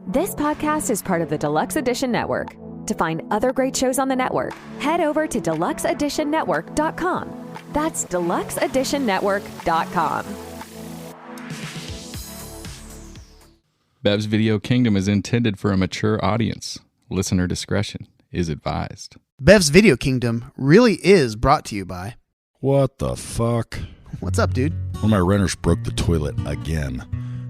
This podcast is part of the Deluxe Edition Network. To find other great shows on the network, head over to deluxeeditionnetwork.com. That's deluxeeditionnetwork.com. Bev's Video Kingdom is intended for a mature audience. Listener discretion is advised. Bev's Video Kingdom really is brought to you by... What the fuck? What's up, dude? One of my renters broke the toilet again.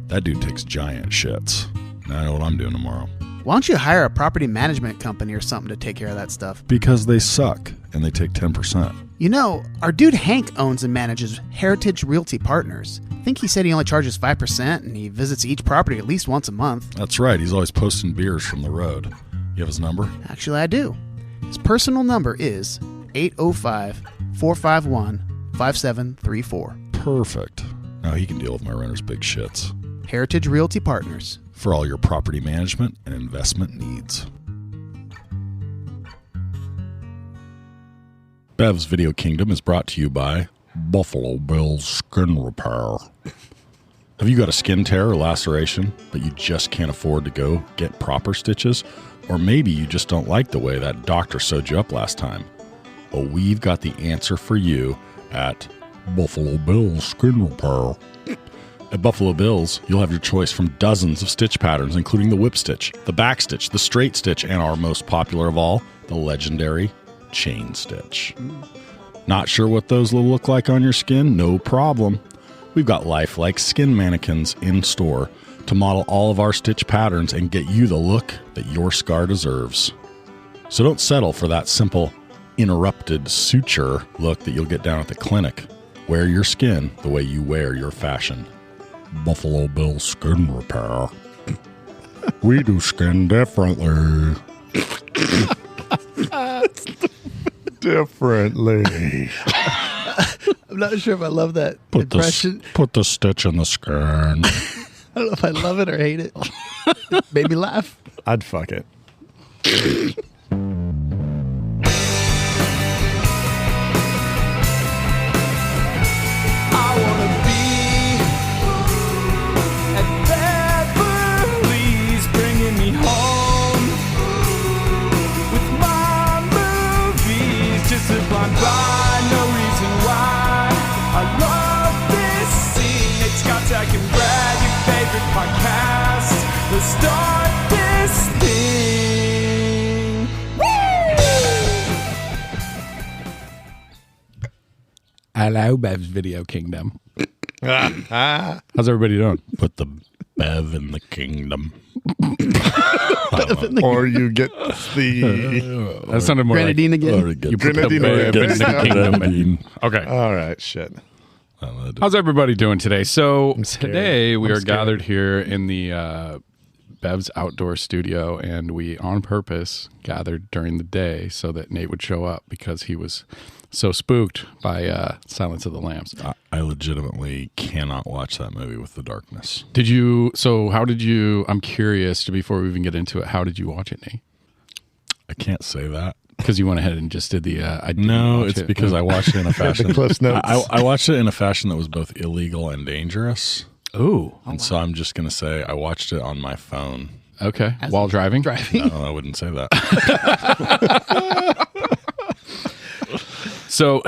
That dude takes giant shits. Now I know what I'm doing tomorrow. Why don't you hire a property management company or something to take care of that stuff? Because they suck, and they take 10%. You know, our dude Hank owns and manages Heritage Realty Partners. I think he said he only charges 5%, and he visits each property at least once a month. That's right. He's always posting beers from the road. You have his number? Actually, I do. His personal number is 805-451-5734. Perfect. Now he can deal with my renter's big shits. Heritage Realty Partners. For all your property management and investment needs. Bev's Video Kingdom is brought to you by Buffalo Bill's Skin Repair. Have you got a skin tear or laceration, but you just can't afford to go get proper stitches? Or maybe you just don't like the way that doctor sewed you up last time? Well, we've got the answer for you at Buffalo Bill's Skin Repair. At Buffalo Bill's, you'll have your choice from dozens of stitch patterns, including the whip stitch, the back stitch, the straight stitch, and our most popular of all, the legendary chain stitch. Not sure what those will look like on your skin? No problem. We've got lifelike skin mannequins in store to model all of our stitch patterns and get you the look that your scar deserves. So don't settle for that simple interrupted suture look that you'll get down at the clinic. Wear your skin the way you wear your fashion. Buffalo Bill Skin Repair. We do skin differently. Differently. I'm not sure if I love that impression. Put the stitch in the skin. I don't know if I love it or hate it. Made me laugh. I'd fuck it. Start this thing. Hello, Bev's Video Kingdom. How's everybody doing? Put the Bev in the kingdom. Or you get the... That sounded more Grenadine like... again? You put the Grenadine Bev in the again. kingdom. Okay. All right, shit. How's everybody doing today? So scared. today we I'm are scared. gathered here in the Bev's outdoor studio, and we on purpose gathered during the day so that Nate would show up because he was so spooked by Silence of the Lambs. I legitimately cannot watch that movie with the darkness. Did you? So how did you? I'm curious. Before we even get into it, how did you watch it, Nate? I can't say that. Because you went ahead and just did the. No, it's because I watched it in a fashion. The Cliff's Notes. I watched it in a fashion that was both illegal and dangerous. Ooh. And so I'm just going to say I watched it on my phone. Okay. While driving? No, I wouldn't say that. So,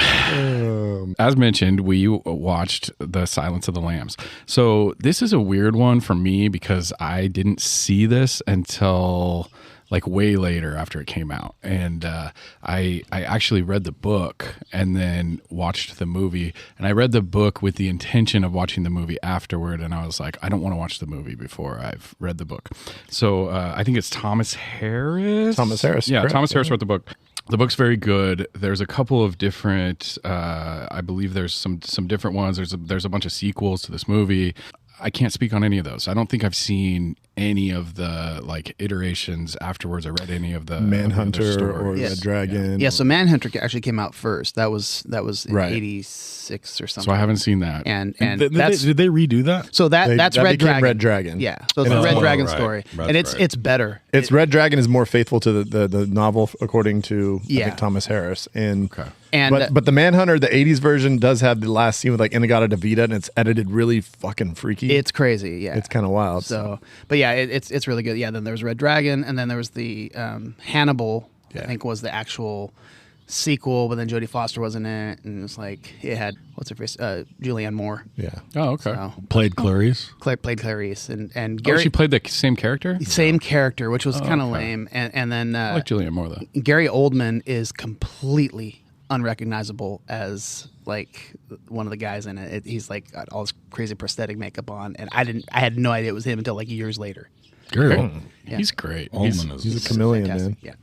as mentioned, we watched The Silence of the Lambs. So this is a weird one for me because I didn't see this until like way later after it came out. And I actually read the book and then watched the movie. And I read the book with the intention of watching the movie afterward. And I was like, I don't want to watch the movie before I've read the book. So I think it's Thomas Harris. Thomas Harris. Yeah, correct. Thomas Harris wrote the book. The book's very good. There's a couple of different, I believe there's some different ones. There's a bunch of sequels to this movie. I can't speak on any of those. I don't think I've seen any of the like iterations afterwards. I read any of the Manhunter or Yes. Red Dragon. Yeah, so Manhunter actually came out first. That was in Right. 86 or something. So I haven't seen that. And Did that's they redo that? so that's that Red became Dragon. Red Dragon. Yeah, so it's And the it's Red more- Dragon right. story, That's and it's right. it's better. It's Red Dragon is more faithful to the novel according to I Yeah. think Thomas Harris. And And but the Manhunter, the 80s version does have the last scene with like Inagata Devita, and it's edited really fucking freaky. it's crazy. Yeah, It's kind of wild. So, but yeah, it's really good. Yeah, then there was Red Dragon, and then there was the Hannibal. I think was the actual sequel, but then Jodie Foster wasn't in it, and it was like it had what's her face, Julianne Moore. Yeah. Oh, okay. So, Played Clarice. played Clarice, and Gary. She played the same character? Same character, which was kind of okay. lame, and then I like Julianne Moore, though. Gary Oldman is completely unrecognizable as like one of the guys in it. He's like got all this crazy prosthetic makeup on, and I had no idea it was him until like years later. Gary Yeah. He's great. Oldman He's a chameleon, Fantastic. man. Yeah.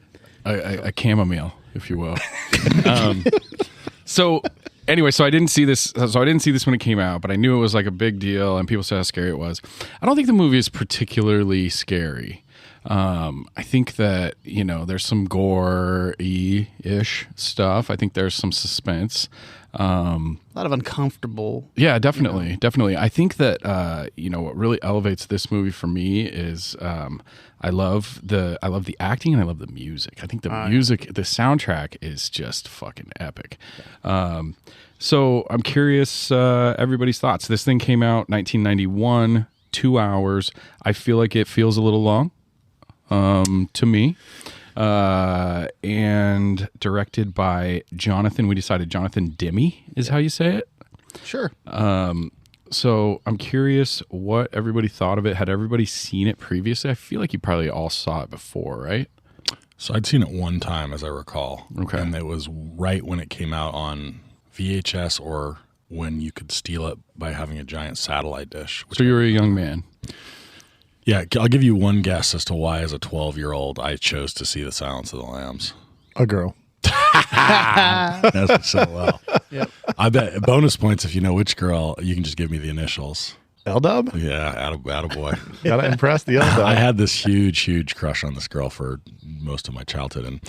A chamomile, if you will. So anyway, so I didn't see this. So I didn't see this when it came out, but I knew it was like a big deal, and people said how scary it was. I don't think the movie is particularly scary. I think that there's some gore-y-ish stuff. I think there's some suspense. A lot of uncomfortable. Yeah, definitely. I think that what really elevates this movie for me is I love the acting and I love the music. I think the music, the soundtrack is just fucking epic. So I'm curious everybody's thoughts. This thing came out 1991, 2 hours. I feel like it feels a little long to me. And directed by Jonathan. We decided Jonathan Demme is how you say it. Sure. So I'm curious what everybody thought of it. Had everybody seen it previously? I feel like you probably all saw it before, right? So I'd seen it one time, as I recall. Okay. And it was right when it came out on VHS, or when you could steal it by having a giant satellite dish. So you were a young man. Yeah, I'll give you one guess as to why, as a 12-year-old, I chose to see The Silence of the Lambs. A girl. That's so well. Yep. I bet bonus points if you know which girl. You can just give me the initials. L-Dub? Yeah, attaboy. Gotta impress the L-Dub. I had this huge crush on this girl for most of my childhood, and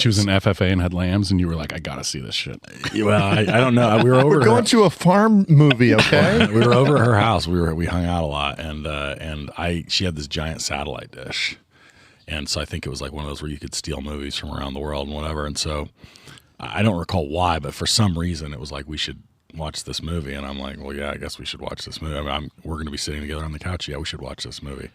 She was in FFA and had lambs, and you were like, I gotta see this shit. well, I don't know. We were over. We're going to a farm movie, okay? We were over at her house. We hung out a lot, and she had this giant satellite dish, and so I think it was like one of those where you could steal movies from around the world and whatever. And so I don't recall why, but for some reason it was like, we should watch this movie, and I'm like, well, yeah, I guess we should watch this movie. I mean, we're going to be sitting together on the couch. Yeah, we should watch this movie.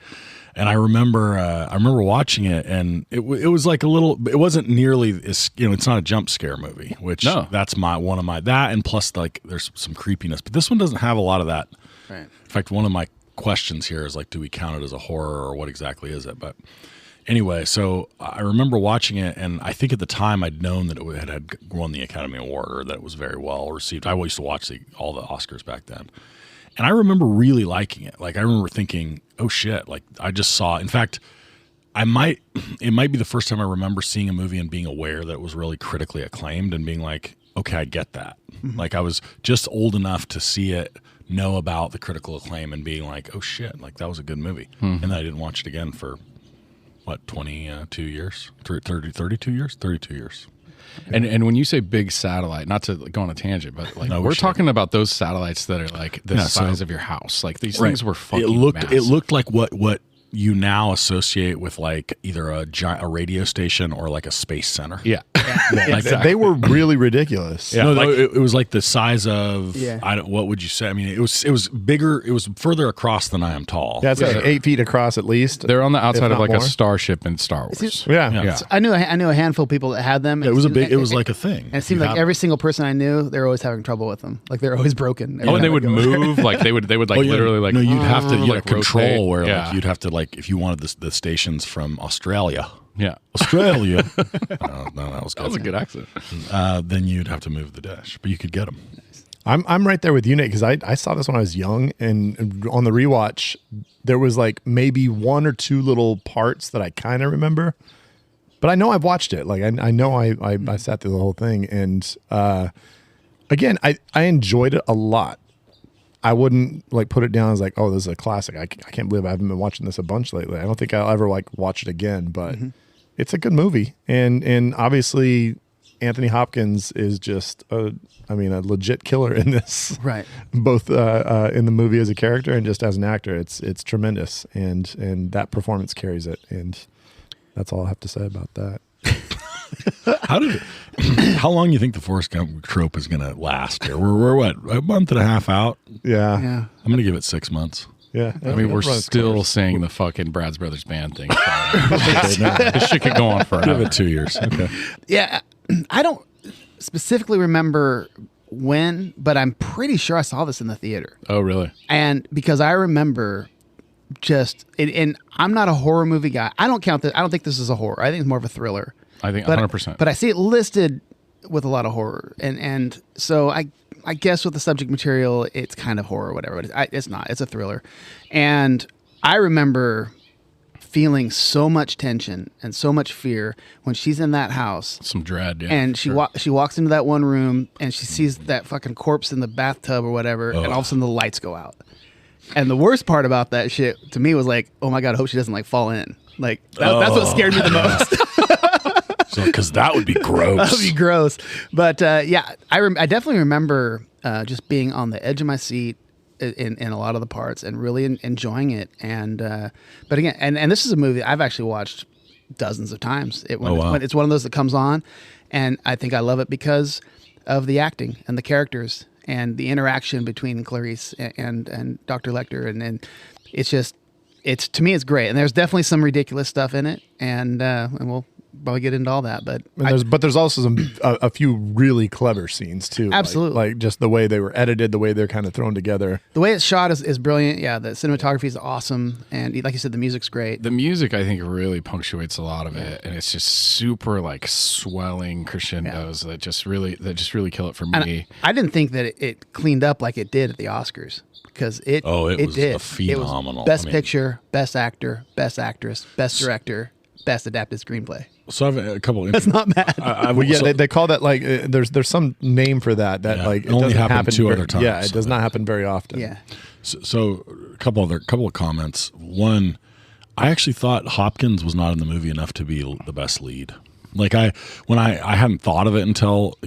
And I remember watching it, and it was like a little. It wasn't nearly as, it's not a jump scare movie, which that's one of my that, and plus like there's some creepiness, but this one doesn't have a lot of that. Right. In fact, one of my questions here is like, do we count it as a horror, or what exactly is it? But anyway, so I remember watching it, and I think at the time I'd known that it had won the Academy Award, or that it was very well received. I used to watch all the Oscars back then. And I remember really liking it. Like, I remember thinking, oh shit, like I just saw, in fact, it might be the first time I remember seeing a movie and being aware that it was really critically acclaimed and being like, okay, I get that. Mm-hmm. Like, I was just old enough to see it, know about the critical acclaim, and being like, oh shit, like that was a good movie. Mm-hmm. And then I didn't watch it again for 22 years? 32 years? 32 years. And when you say big satellite, not to go on a tangent, but like we're talking about those satellites that are like the size of your house. Like these things were fucking massive. It looked like what you now associate with like either a radio station or like a space center. Yeah. Like, they were really ridiculous. Yeah. No, it was like the size of what would you say? I mean, it was bigger. It was further across than I am tall. Yeah, it's like 8 feet across at least. They're on the outside of like a starship in Star Wars. Yeah. So I knew a handful of people that had them. It was it was like a thing. And it seemed like every single person I knew, they were always having trouble with them. Like they're always broken. Oh, and they would move. Like they would like literally like. No, you'd have to like control rotate. where like you'd have to like if you wanted the stations from Australia. Yeah. Australia. No, that was good. That was a good accent. Then you'd have to move the dish, but you could get them. I'm right there with you, Nate, because I saw this when I was young, and on the rewatch, there was like maybe one or two little parts that I kind of remember, but I know I've watched it. Like I know I sat through the whole thing, and again, I enjoyed it a lot. I wouldn't like put it down as like, oh, this is a classic. I can't believe I haven't been watching this a bunch lately. I don't think I'll ever like watch it again, but it's a good movie. And obviously Anthony Hopkins is just a legit killer in this, right? Both in the movie as a character and just as an actor. It's tremendous. And that performance carries it. And that's all I have to say about that. How long do you think the Forrest Gump trope is going to last here? We're what, a month and a half out? Yeah. I'm going to give it 6 months. Yeah. I mean, we're still saying the fucking Brad's Brothers Band thing. This shit could go on forever. Give it 2 years. Okay. Yeah, I don't specifically remember when, but I'm pretty sure I saw this in the theater. Oh, really? And because I remember and I'm not a horror movie guy. I don't count this. I don't think this is a horror. I think it's more of a thriller. I think But- 100%. But I see it listed with a lot of horror, and so I guess with the subject material, it's kind of horror or whatever. But it's not. It's a thriller, and I remember feeling so much tension and so much fear when she's in that house. Some dread, yeah. And she sure. she walks into that one room and she sees that fucking corpse in the bathtub or whatever, and all of a sudden the lights go out. And the worst part about that shit to me was like, oh my God, I hope she doesn't like fall in. Like that's what scared me the most. Because that would be gross. That would be gross. But yeah, I definitely remember just being on the edge of my seat in a lot of the parts and really enjoying it. And but again, and this is a movie I've actually watched dozens of times. When it's one of those that comes on, and I think I love it because of the acting and the characters and the interaction between Clarice and Dr. Lecter, and it's to me it's great. And there's definitely some ridiculous stuff in it, and we'll probably get into all that. But there's also a few really clever scenes too. Absolutely. like just the way they were edited, the way they're kind of thrown together. The way it's shot is brilliant. Yeah, the cinematography is awesome, and like you said, the music's great. The music, I think, really punctuates a lot of it, and it's just super like swelling crescendos that just really kill it for me. I didn't think that it cleaned up like it did at the Oscars, because it was did. a phenomenal. It was Best Picture, Best Actor, Best Actress, Best Director, Best Adapted Screenplay. So I have a couple. That's not bad. They call that like there's some name for that like it only doesn't happened happen two other times. Yeah, it does not happen very often. Yeah. So a couple of comments. One, I actually thought Hopkins was not in the movie enough to be the best lead. Like I hadn't thought of it until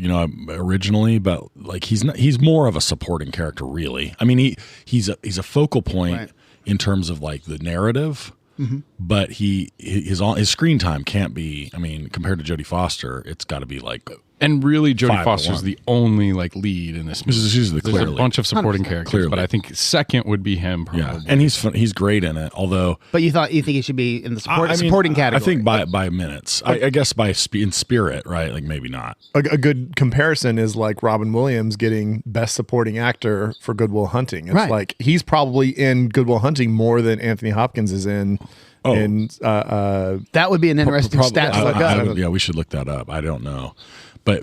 originally, but like he's more of a supporting character really. I mean he's a focal point in terms of like the narrative. Mm-hmm. But his screen time can't be. I mean, compared to Jodie Foster, it's got to be like. And really, Jodie Foster's the only like lead in this movie. She's the There's a bunch of supporting characters, clearly. But I think second would be him. Probably. Yeah, and he's great in it. Although, but you think he should be in the supporting category? I think by minutes. I guess in spirit, right? Like maybe not. A good comparison is like Robin Williams getting Best Supporting Actor for Good Will Hunting. It's like he's probably in Good Will Hunting more than Anthony Hopkins is in. That would be an interesting stat to look up. Yeah, we should look that up. I don't know. But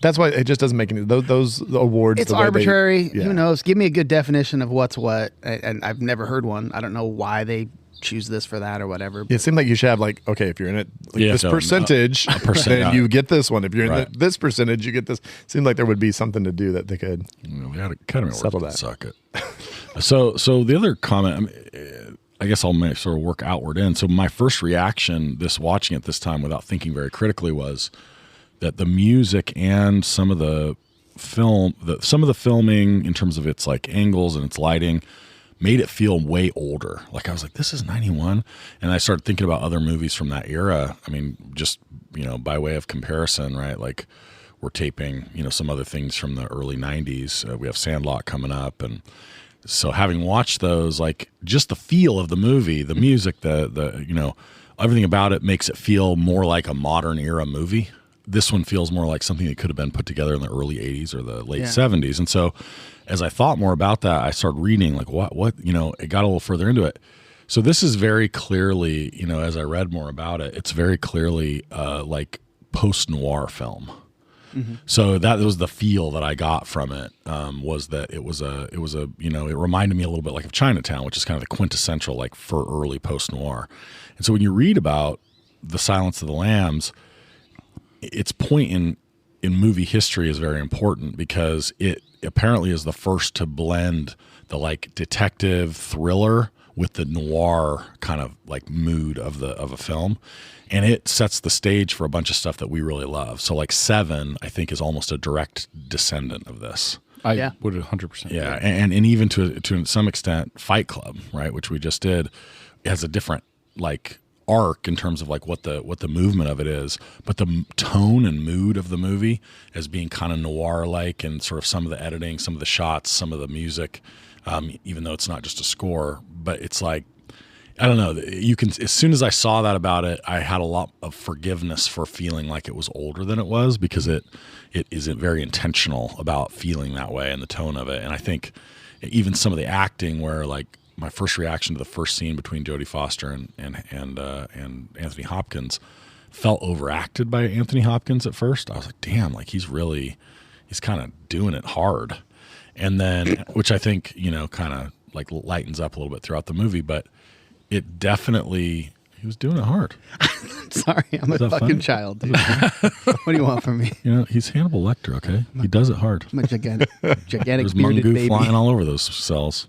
that's why it just doesn't make any those awards. It's arbitrary. Who knows? Give me a good definition of what's what. And I've never heard one. I don't know why they choose this for that or whatever. It seemed like you should have like, okay, if you're in it this percentage, then you get this one. If you're in this percentage, you get this. Seemed like there would be something to do that they could. We had to kind of settle that. Suck it. So the other comment. I guess I'll sort of work outward in. So my first reaction, watching it this time without thinking very critically, was that the music and some of the filming in terms of its like angles and its lighting made it feel way older. Like I was like, this is 91. And I started thinking about other movies from that era. I mean, just, by way of comparison, right? Like we're taping, some other things from the early 90s. We have Sandlot coming up. And so having watched those, like just the feel of the movie, the music, the everything about it makes it feel more like a modern era movie. This one feels more like something that could have been put together in the early 80s or the late 70s. And so as I thought more about that, I started reading like what it got a little further into it. So this is very clearly, as I read more about it, it's very clearly like post-noir film. Mm-hmm. So that was the feel that I got from it, was that it was a it reminded me a little bit like of Chinatown, which is kind of the quintessential like for early post-noir. And so when you read about The Silence of the Lambs, its point in movie history is very important because it apparently is the first to blend the like detective thriller with the noir kind of like mood of a film, and it sets the stage for a bunch of stuff that we really love. So like Seven, I think, is almost a direct descendant of this. I would 100%. Yeah, and even to some extent, Fight Club, right, which we just did, has a different like arc in terms of like what the movement of it is, but the tone and mood of the movie as being kind of noir like, and sort of some of the editing, some of the shots, some of the music, even though it's not just a score. But it's like, I don't know. You can, as soon as I saw that about it, I had a lot of forgiveness for feeling like it was older than it was, because it isn't very intentional about feeling that way and the tone of it. And I think even some of the acting, where like my first reaction to the first scene between Jodie Foster and Anthony Hopkins felt overacted by Anthony Hopkins at first. I was like, damn, like he's kind of doing it hard. And then, which I think, kind of like lightens up a little bit throughout the movie, but it definitely, he was doing it hard. Sorry, I'm a fucking funny? child, dude. What do you want from me? He's Hannibal Lecter, okay? He does it hard. I'm a gigantic There's bearded mungu baby. flying all over those cells.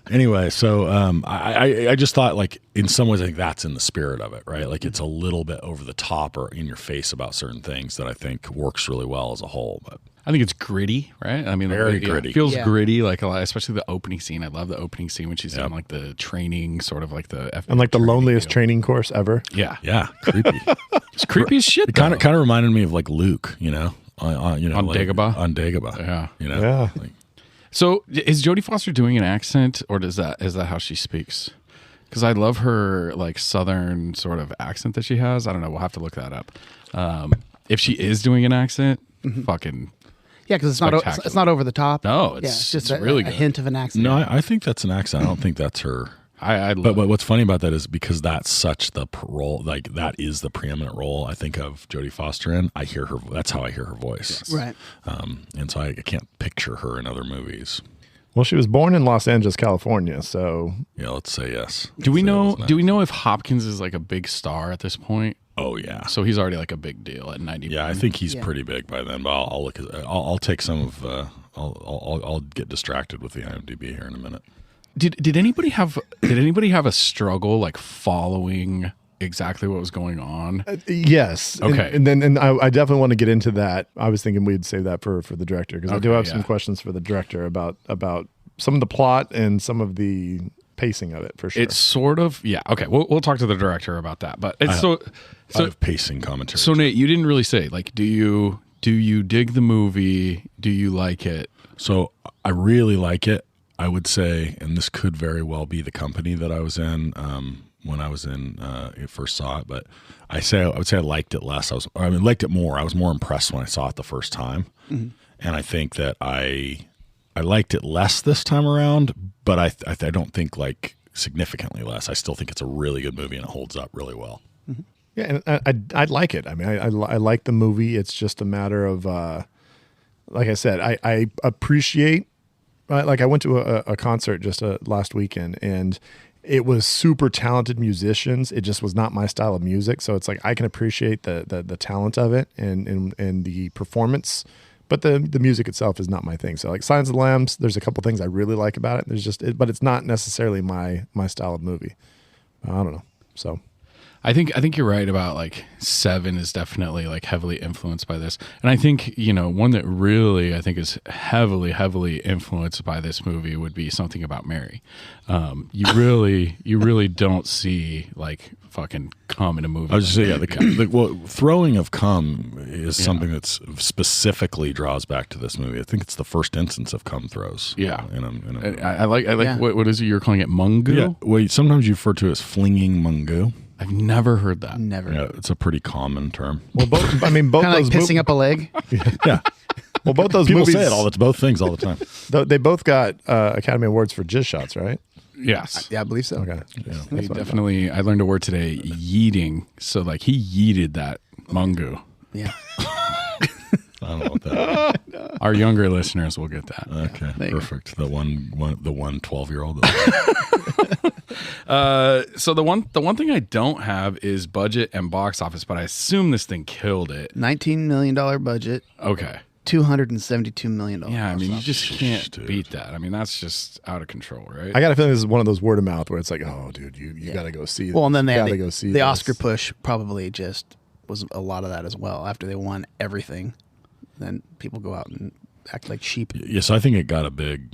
Anyway, so I just thought, like, in some ways, I think that's in the spirit of it, right? Like, it's a little bit over the top or in your face about certain things that I think works really well as a whole. But I think it's gritty, right? I mean, Very it gritty. feels Yeah. gritty, like a lot, especially the opening scene. I love the opening scene when she's in like the training, sort of like the And like the training loneliest deal. training course ever. Yeah, yeah, creepy. it's creepy as shit. It kind of reminded me of like Luke, on On like, Dagobah? On Dagobah. Yeah. Yeah. Like, So is Jodie Foster doing an accent, or is that how she speaks? Because I love her like Southern sort of accent that she has. I don't know. We'll have to look that up. If she is doing an accent, fucking Yeah, because Spectacular. it's not over the top. No, Yeah, it's- it's just it's a, really a good. hint of an accent. no, I think that's an accent. I don't think that's her. I But love. what's funny about that is because that's such the role, like that is the preeminent role I think of Jodie Foster in. I hear her. That's how I hear her voice. Right. And so I can't picture her in other movies. Well, she was born in Los Angeles, California. So Yeah, let's say yes. Do we Let's say know? that's Do we nice. know if Hopkins is like a big star at this point? Oh yeah. So he's already like a big deal at 90. Yeah, I think he's Yeah. pretty big by then. But I'll look. I'll take some of. I'll get distracted with the IMDb here in a minute. Did anybody have a struggle like following exactly what was going on? yes. Okay. And I definitely want to get into that. I was thinking we'd save that for the director, because I do Okay, have some yeah. questions for the director about some of the plot and some of the pacing of it, for sure. It's sort of Okay, we'll talk to the director about that. But it's I so have pacing commentary. so Nate, you didn't really say like, do you dig the movie? Do you like it? So I really like it. I would say, and this could very well be the company that I was in when I was in first saw it, but I would say I liked it less. I liked it more. I was more impressed when I saw it the first time, and I think that I liked it less this time around. But I don't think like significantly less. I still think it's a really good movie and it holds up really well. Yeah, and I like it. I mean, I like the movie. It's just a matter of, like I said, I appreciate. Like I went to a concert just last weekend, and it was super talented musicians. It just was not my style of music. So it's like I can appreciate the talent of it and the performance, but the music itself is not my thing. So like Silence of the Lambs, there's a couple things I really like about it. But it's not necessarily my style of movie. I don't know. So. I think you're right about like Seven is definitely like heavily influenced by this, and I think one that really I think is heavily influenced by this movie would be Something About Mary. You really don't see like fucking cum in a movie. I was just saying, the throwing of cum is something that's specifically draws back to this movie. I think it's the first instance of cum throws. Yeah. In a movie. I like Yeah. what is it you're calling it, mungu? Yeah. Wait, sometimes you refer to it as flinging mungu. I've never heard that. Never. Yeah, it's a pretty common term. Well, both Kind of like those pissing up a leg. Yeah. Well, both those People movies say it all. It's both things all the time. They both got Academy Awards for jizz shots, right? Yes. Yeah, I believe so. Okay. He definitely. I learned a word today, yeeting. So like he yeeted that mungu. Yeah. I don't know what that. Our younger listeners will get that. Okay, There you go. perfect. The one 12-year-old. So the one thing I don't have is budget and box office, but I assume this thing killed it. $19 million budget, Okay. $272 million. Yeah, I mean you just can't Dude. beat that. I mean that's just out of control, right? I got a feeling this is one of those word of mouth where it's like, oh, dude, you got to go see. Well, and then they got to had go see the this. Oscar push probably just was a lot of that as well. After they won everything, then people go out and act like sheep. Yes, I think it got a big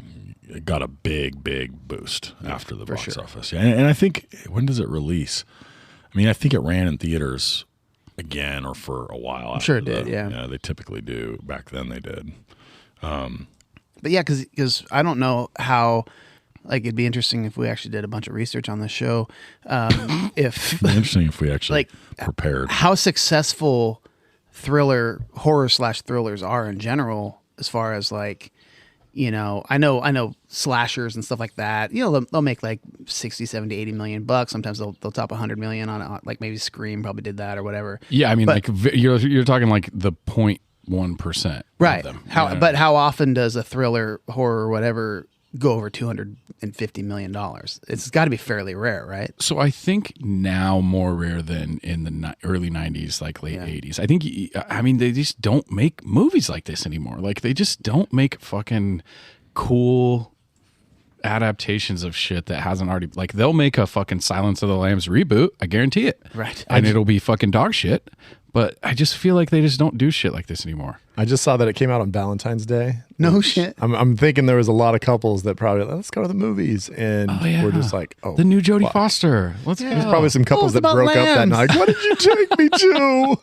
boost after the box sure. office. Yeah, and I think, when does it release? I mean, I think it ran in theaters again or for a while. sure after it did, yeah. Yeah, they typically do. Back then they did. But yeah, because I don't know how Like, it'd be interesting if we actually did a bunch of research on this show. If It'd be interesting if we actually like prepared. how successful horror/thrillers are in general, as far as like, I know slashers and stuff like that. They'll make like 60, 70, 80 million bucks. Sometimes they'll top 100 million on like maybe Scream probably did that or whatever. Yeah, I mean, But- like you're talking like the 0.1%, Right. of them. But how often does a thriller, horror, or whatever go over $250 million? It's got to be fairly rare, right? So I think now more rare than in the early 90s, like late 80s. I think, they just don't make movies like this anymore. Like they just don't make fucking cool adaptations of shit that hasn't already, like they'll make a fucking Silence of the Lambs reboot. I guarantee it. Right. And it'll be fucking dog shit. But I just feel like they just don't do shit like this anymore. I just saw that it came out on Valentine's Day. No shit. I'm thinking there was a lot of couples that probably let's go to the movies, and we're just like, oh, The new Jodie fuck. Foster. Let's go. There's probably some couples it's that about broke up that lambs. night. What did you take me to?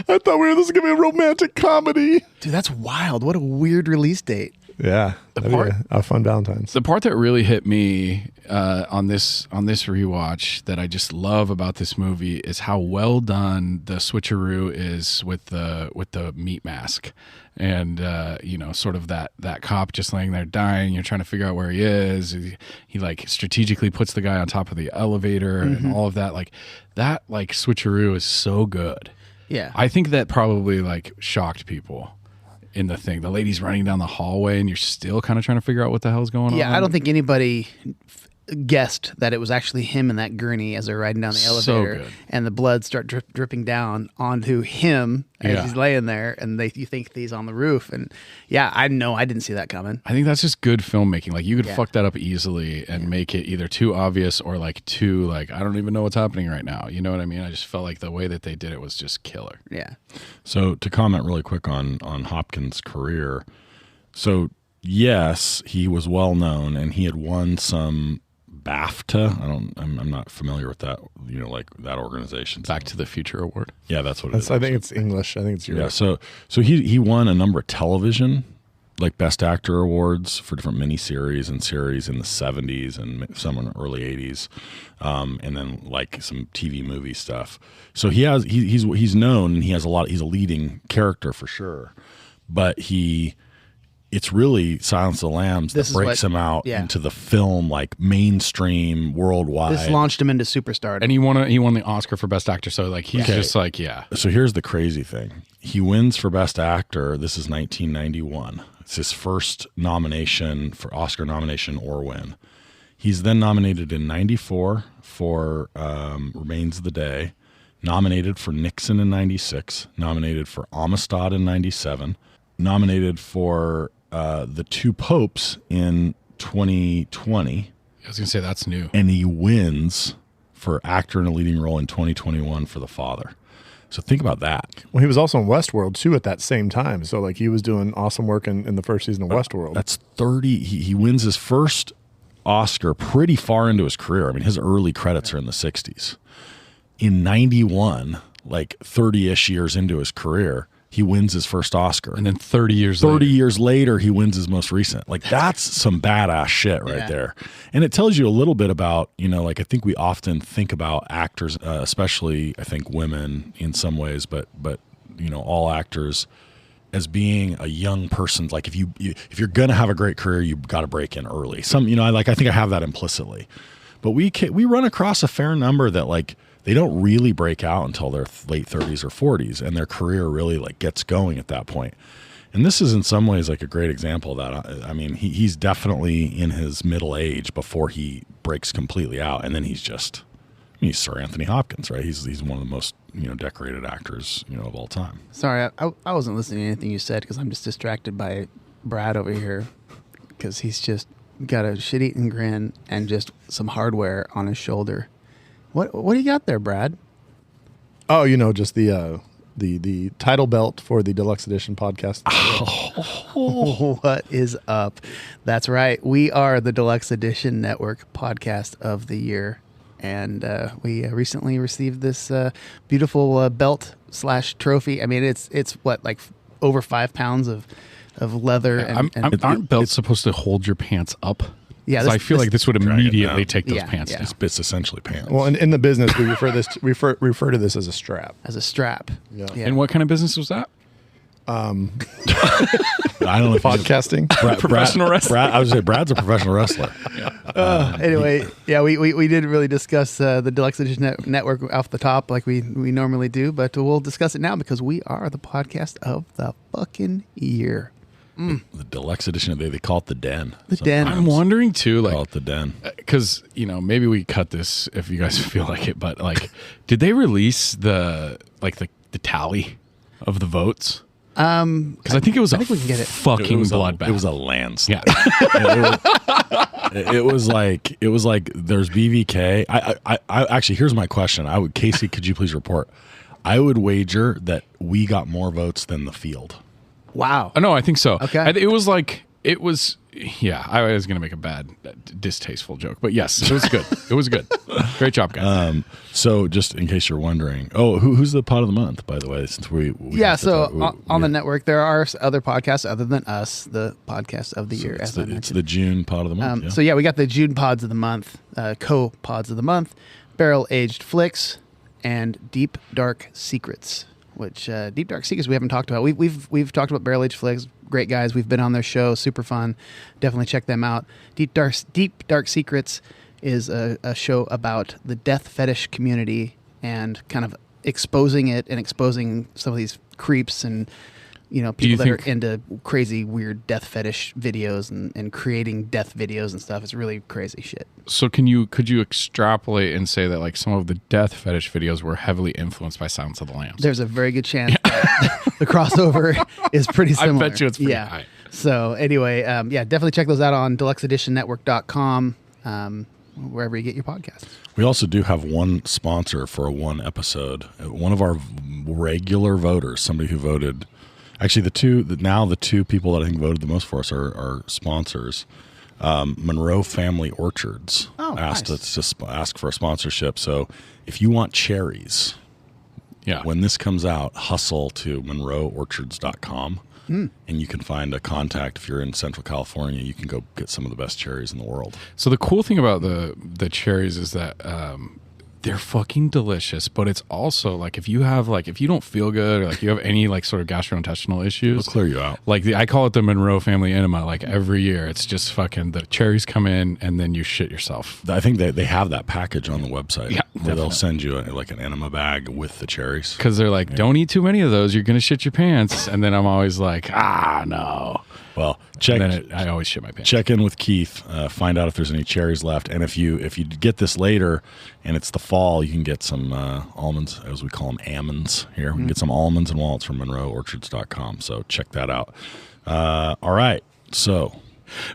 I thought this was gonna be a romantic comedy. Dude, that's wild. What a weird release date. Yeah, that'd be a fun Valentine's. The part that really hit me on this rewatch that I just love about this movie is how well done the switcheroo is with the meat mask, and sort of that cop just laying there dying. You're trying to figure out where he is. He like strategically puts the guy on top of the elevator and all of that. Like that switcheroo is so good. Yeah. I think that probably like shocked people. In the thing, the lady's running down the hallway, and you're still kind of trying to figure out what the hell's going on. Yeah, I don't think anybody guessed that it was actually him in that gurney as they're riding down the So elevator, good. and the blood start dripping down onto him as Yeah. he's laying there, and you think he's on the roof, and yeah, I didn't see that coming. I think that's just good filmmaking. Like you could Yeah. fuck that up easily and make it either too obvious or like too like I don't even know what's happening right now. You know what I mean? I just felt like the way that they did it was just killer. Yeah, So to comment really quick on Hopkins' career, so yes, he was well known and he had won some BAFTA. I'm not familiar with that. Like that organization. Back to the Future Award. Yeah, that's what it is. I think it's English. I think it's Yeah. Europe. So he won a number of television, like Best Actor awards for different miniseries and series in the 70s and some in the early 80s, and then like some TV movie stuff. So he's known and he has he's a leading character for sure, but it's really Silence of the Lambs that This is breaks what- him out yeah. into the film like mainstream worldwide. this launched him into superstar. And he won the Oscar for Best Actor. So like he's just like So here's the crazy thing. He wins for Best Actor. This is 1991. It's his first nomination for Oscar nomination or win. He's then nominated in 94 for Remains of the Day, nominated for Nixon in 96, nominated for Amistad in 97, nominated for The Two Popes in 2020, I was gonna say that's new. and he wins for actor in a leading role in 2021 for The Father. So think about that. Well, he was also in Westworld too at that same time. So like he was doing awesome work in the first season of Westworld. That's 30. He wins his first Oscar pretty far into his career. I mean, his early credits are in the 60s. In 91, like 30-ish years into his career, he wins his first Oscar. And then 30 years 30 later. years later, he wins his most recent. Like that's some badass shit right Yeah. there. And it tells you a little bit about, like I think we often think about actors, especially I think women in some ways, but all actors as being a young person. Like if you're going to have a great career, you got to break in early. I think I have that implicitly. But we run across a fair number that like they don't really break out until their late 30s or 40s, and their career really like gets going at that point. And this is in some ways like a great example of that. I mean, he's definitely in his middle age before he breaks completely out, and then he's Sir Anthony Hopkins, right? He's one of the most decorated actors of all time. Sorry, I wasn't listening to anything you said because I'm just distracted by Brad over here because he's just got a shit-eating grin and just some hardware on his shoulder. What do you got there, Brad? Oh, just the title belt for the Deluxe Edition podcast. What is up? That's right. We are the Deluxe Edition Network podcast of the year. And we recently received this beautiful belt / trophy. I mean, it's what, like over 5 pounds of of leather. Aren't belts supposed to hold your pants up? Yeah, So I feel like this would immediately take those Yeah, pants yeah. down. It's essentially pants. Well, in the business, we refer to this as a strap. as a strap. Yeah. And what kind of business was that? I don't know if Podcasting. Professional wrestler. I would say Brad's a professional wrestler. Anyway, we didn't really discuss the Deluxe Edition Network off the top like we normally do, but we'll discuss it now because we are the podcast of the fucking year. The deluxe edition, they call it the Den. The Den. I'm wondering too, Call like, it the Den. because maybe we cut this if you guys feel like it, but like, did they release the tally of the votes? Because I think it was we can get it. fucking bloodbath. It was a landslide. Yeah. It was like there's BVK. I actually, here's my question. Casey, could you please report? I would wager that we got more votes than the field. Wow. No, I think so. Okay. I was going to make a bad, distasteful joke, but yes, it was good. It was good. Great job, guys. So just in case you're wondering, who's the pod of the month, by the way, since we have to talk- on the network, there are other podcasts other than us, the podcast of the year, as I it's mentioned. the June pod of the month. So we got the June pods of the month, co-pods of the month, Barrel Aged Flicks, and Deep Dark Secrets. Which Deep Dark Secrets we haven't talked about. We've talked about Barrel Aged Flicks. Great guys. We've been on their show. Super fun. Definitely check them out. Deep Dark Secrets is a show about the death fetish community and kind of exposing it and exposing some of these creeps and people that are into crazy weird death fetish videos and creating death videos and stuff. It's really crazy shit. So could you extrapolate and say that like some of the death fetish videos were heavily influenced by Silence of the Lambs? There's a very good chance that the crossover is pretty similar. I bet you it's pretty high. So anyway, definitely check those out on deluxeeditionnetwork.com, wherever you get your podcasts. We also do have one sponsor for one episode. One of our regular voters, somebody who voted. Actually, the two people that I think voted the most for us are sponsors. Monroe Family Orchards asked us to ask for a sponsorship. So if you want cherries, when this comes out, hustle to monroeorchards.com and you can find a contact. If you're in Central California, you can go get some of the best cherries in the world. So the cool thing about the cherries is that they're fucking delicious, but it's also like if you don't feel good or like you have any like sort of gastrointestinal issues, It'll clear you out. Like I call it the Monroe Family Enema. Like every year, it's just fucking the cherries come in and then you shit yourself. I think they have that package on the website. Yeah, where they'll send you like an enema bag with the cherries. Because they're like, don't eat too many of those. You're gonna shit your pants. And then I'm always like, no. Well, check. And then I always shit my pants. Check in with Keith. Find out if there's any cherries left, and if you get this later, and it's the fall, you can get some almonds, as we call them, almonds here. We can get some almonds and walnuts from MonroeOrchards.com. So check that out. All right, so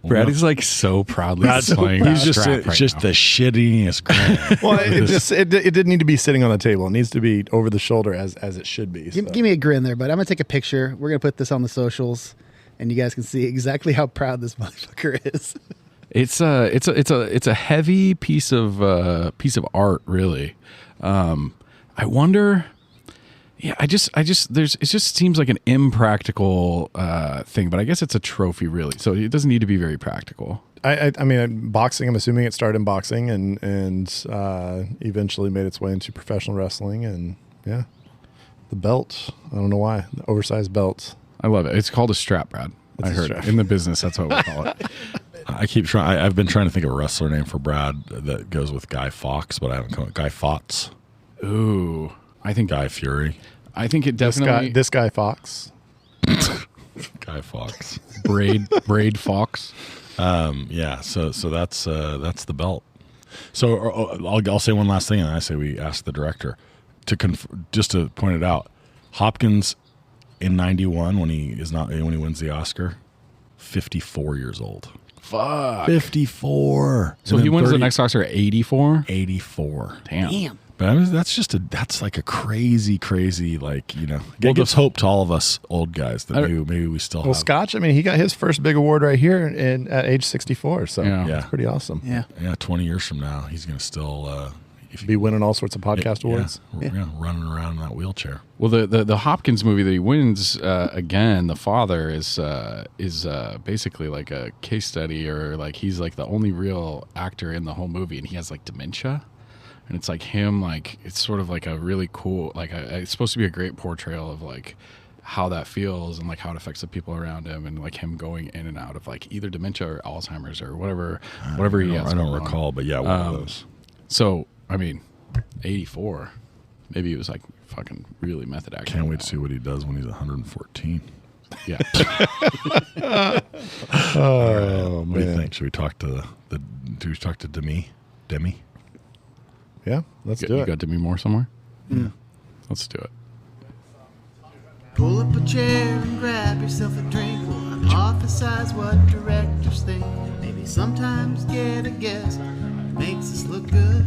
Brad is like so proudly displaying he's that just strap right just now. the shittiest grin. Well, it didn't need to be sitting on the table. It needs to be over the shoulder as it should be. So. Give me a grin there, bud. I'm gonna take a picture. We're gonna put this on the socials, and you guys can see exactly how proud this motherfucker is. It's a heavy piece of art, really. I wonder. Yeah, it just seems like an impractical thing, but I guess it's a trophy, really. So it doesn't need to be very practical. I mean, boxing. I'm assuming it started in boxing and eventually made its way into professional wrestling. And yeah, the belt. I don't know why the oversized belts. I love it. It's called a strap, Brad. It's I a heard strap. in the business that's what we call it. I keep trying. I've been trying to think of a wrestler name for Brad that goes with Guy Fawkes, but I haven't come. Guy Fawkes. Ooh, I think Guy Fury. I think it definitely This guy Fox. Guy Fawkes. braid fox. Yeah. So that's the belt. So I'll say one last thing, and I say we ask the director to just to point it out. Hopkins in '91 when he wins the Oscar, 54 years old. Fuck. 54. So And he then wins the next Oscar at 84. 84. Damn. But I mean, that's like a crazy, like, it gives hope to all of us old guys that maybe we still Well, have. Scotch. I mean, he got his first big award right here at age 64. So Yeah. that's pretty awesome. Yeah. Yeah, 20 years from now, he's going to still be winning all sorts of podcast awards. Yeah, running around in that wheelchair. Well, the Hopkins movie that he wins again, the father is basically like a case study, or like he's like the only real actor in the whole movie, and he has like dementia, and it's like him, like it's sort of like a really cool, like it's supposed to be a great portrayal of like how that feels and like how it affects the people around him, and like him going in and out of like either dementia or Alzheimer's or whatever he has. I don't recall, but yeah, one of those. So I mean, 84, maybe he was like fucking really method acting. Can't wait to see what he does when he's 114. Yeah. Oh, What do you think? Should we talk to Demi? Yeah, let's do You it. got Demi Moore somewhere? Yeah. Let's do it. Pull up a chair and grab yourself a drink. We'll hypothesize what directors think. Maybe sometimes get a guess. Makes us look good.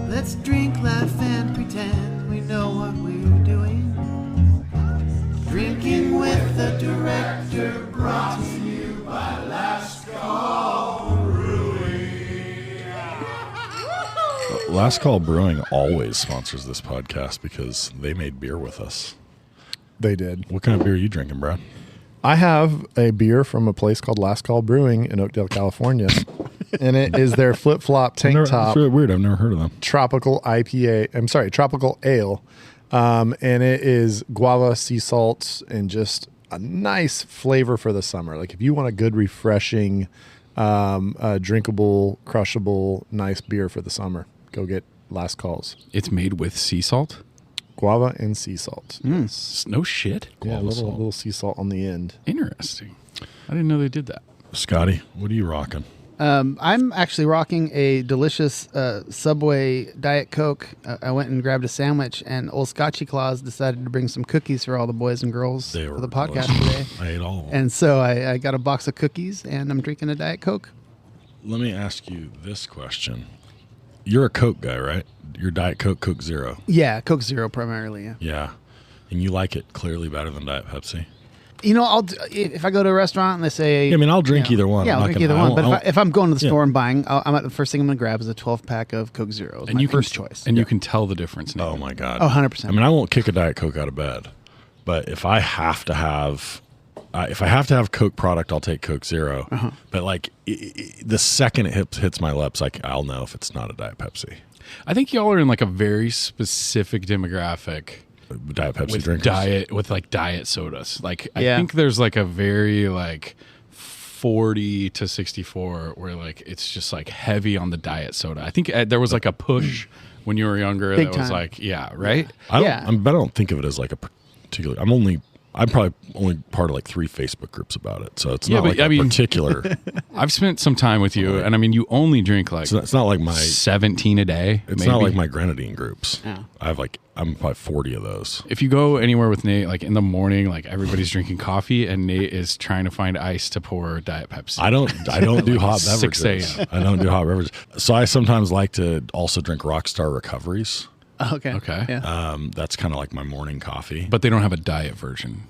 Let's drink, laugh, and pretend we know what we're doing. Drinking with the director, brought to you by Last Call Brewing. Last Call Brewing always sponsors this podcast because they made beer with us. They did. What kind of beer are you drinking, Brad? I have a beer from a place called Last Call Brewing in Oakdale, California, and it is their Flip Flop Tank That's Top really weird. I've never heard of them. Tropical IPA. I'm sorry, Tropical Ale, and it is guava, sea salt, and just a nice flavor for the summer. Like if you want a good, refreshing, drinkable, crushable, nice beer for the summer, go get Last Calls. It's made with sea salt. Guava and sea salt. No shit. Yeah, a little sea salt on the end. Interesting. I didn't know they did that. Scotty, what are you rocking? I'm actually rocking a delicious Subway Diet Coke. I went and grabbed a sandwich, and old Scotchy Claus decided to bring some cookies for all the boys and girls They for were the podcast delicious. today. I ate all of them. And so I got a box of cookies, and I'm drinking a Diet Coke. Let me ask you this question. You're a Coke guy, right? You're Diet Coke, Coke Zero. Yeah, Coke Zero primarily, yeah. Yeah. And you like it clearly better than Diet Pepsi? You know, if I go to a restaurant and they say... Yeah, I mean, I'll drink either one. Yeah, I'm I'll not drink gonna- either one. I But won't- if I'm going to the yeah. store and buying, the first thing I'm going to grab is a 12-pack of Coke Zero. And My you first can, choice. And you can tell the difference now. Oh, my God. Oh, 100%. I mean, I won't kick a Diet Coke out of bed. But if I have to have... Coke product, I'll take Coke Zero. Uh-huh. But like the second it hits my lips, I'll know if it's not a Diet Pepsi. I think y'all are in like a very specific demographic Diet Pepsi with drinkers. diet sodas. Like I Yeah. think there's like a very like 40 to 64 where like it's just like heavy on the diet soda. I think there was like a push when you were younger Big that was time. like, yeah, right? Yeah. I don't think of it as like a particular. I'm probably only part of like 3 Facebook groups about it, so it's Yeah, not but like I a mean- particular. I've spent some time with you, and I mean, you only drink like It's not like my. 17 a day. It's maybe. not like my grenadine groups. Yeah. I'm probably 40 of those. If you go anywhere with Nate, like in the morning, like everybody's drinking coffee, and Nate is trying to find ice to pour Diet Pepsi. I don't do hot 6 beverages. a.m. I don't do hot beverages. So I sometimes like to also drink Rockstar Recoveries. Okay. Okay. Yeah. That's kind of like my morning coffee. But they don't have a diet version.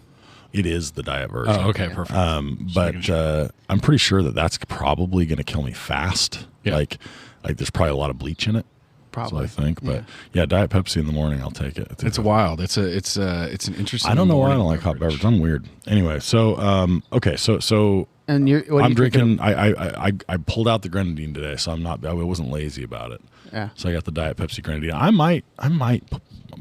It is the diet version. Oh, okay, perfect. But I'm pretty sure that that's probably going to kill me fast. Yeah. Like there's probably a lot of bleach in it. Probably. That's what I think. But yeah, Diet Pepsi in the morning, I'll take it. It's wild. It's an interesting. I don't know why I don't morning like hot beverage. beverages. I'm weird. Anyway, so okay, so And what are I'm you drinking. I pulled out the grenadine today, so I wasn't lazy about it. Yeah. So I got the Diet Pepsi grenadine. I might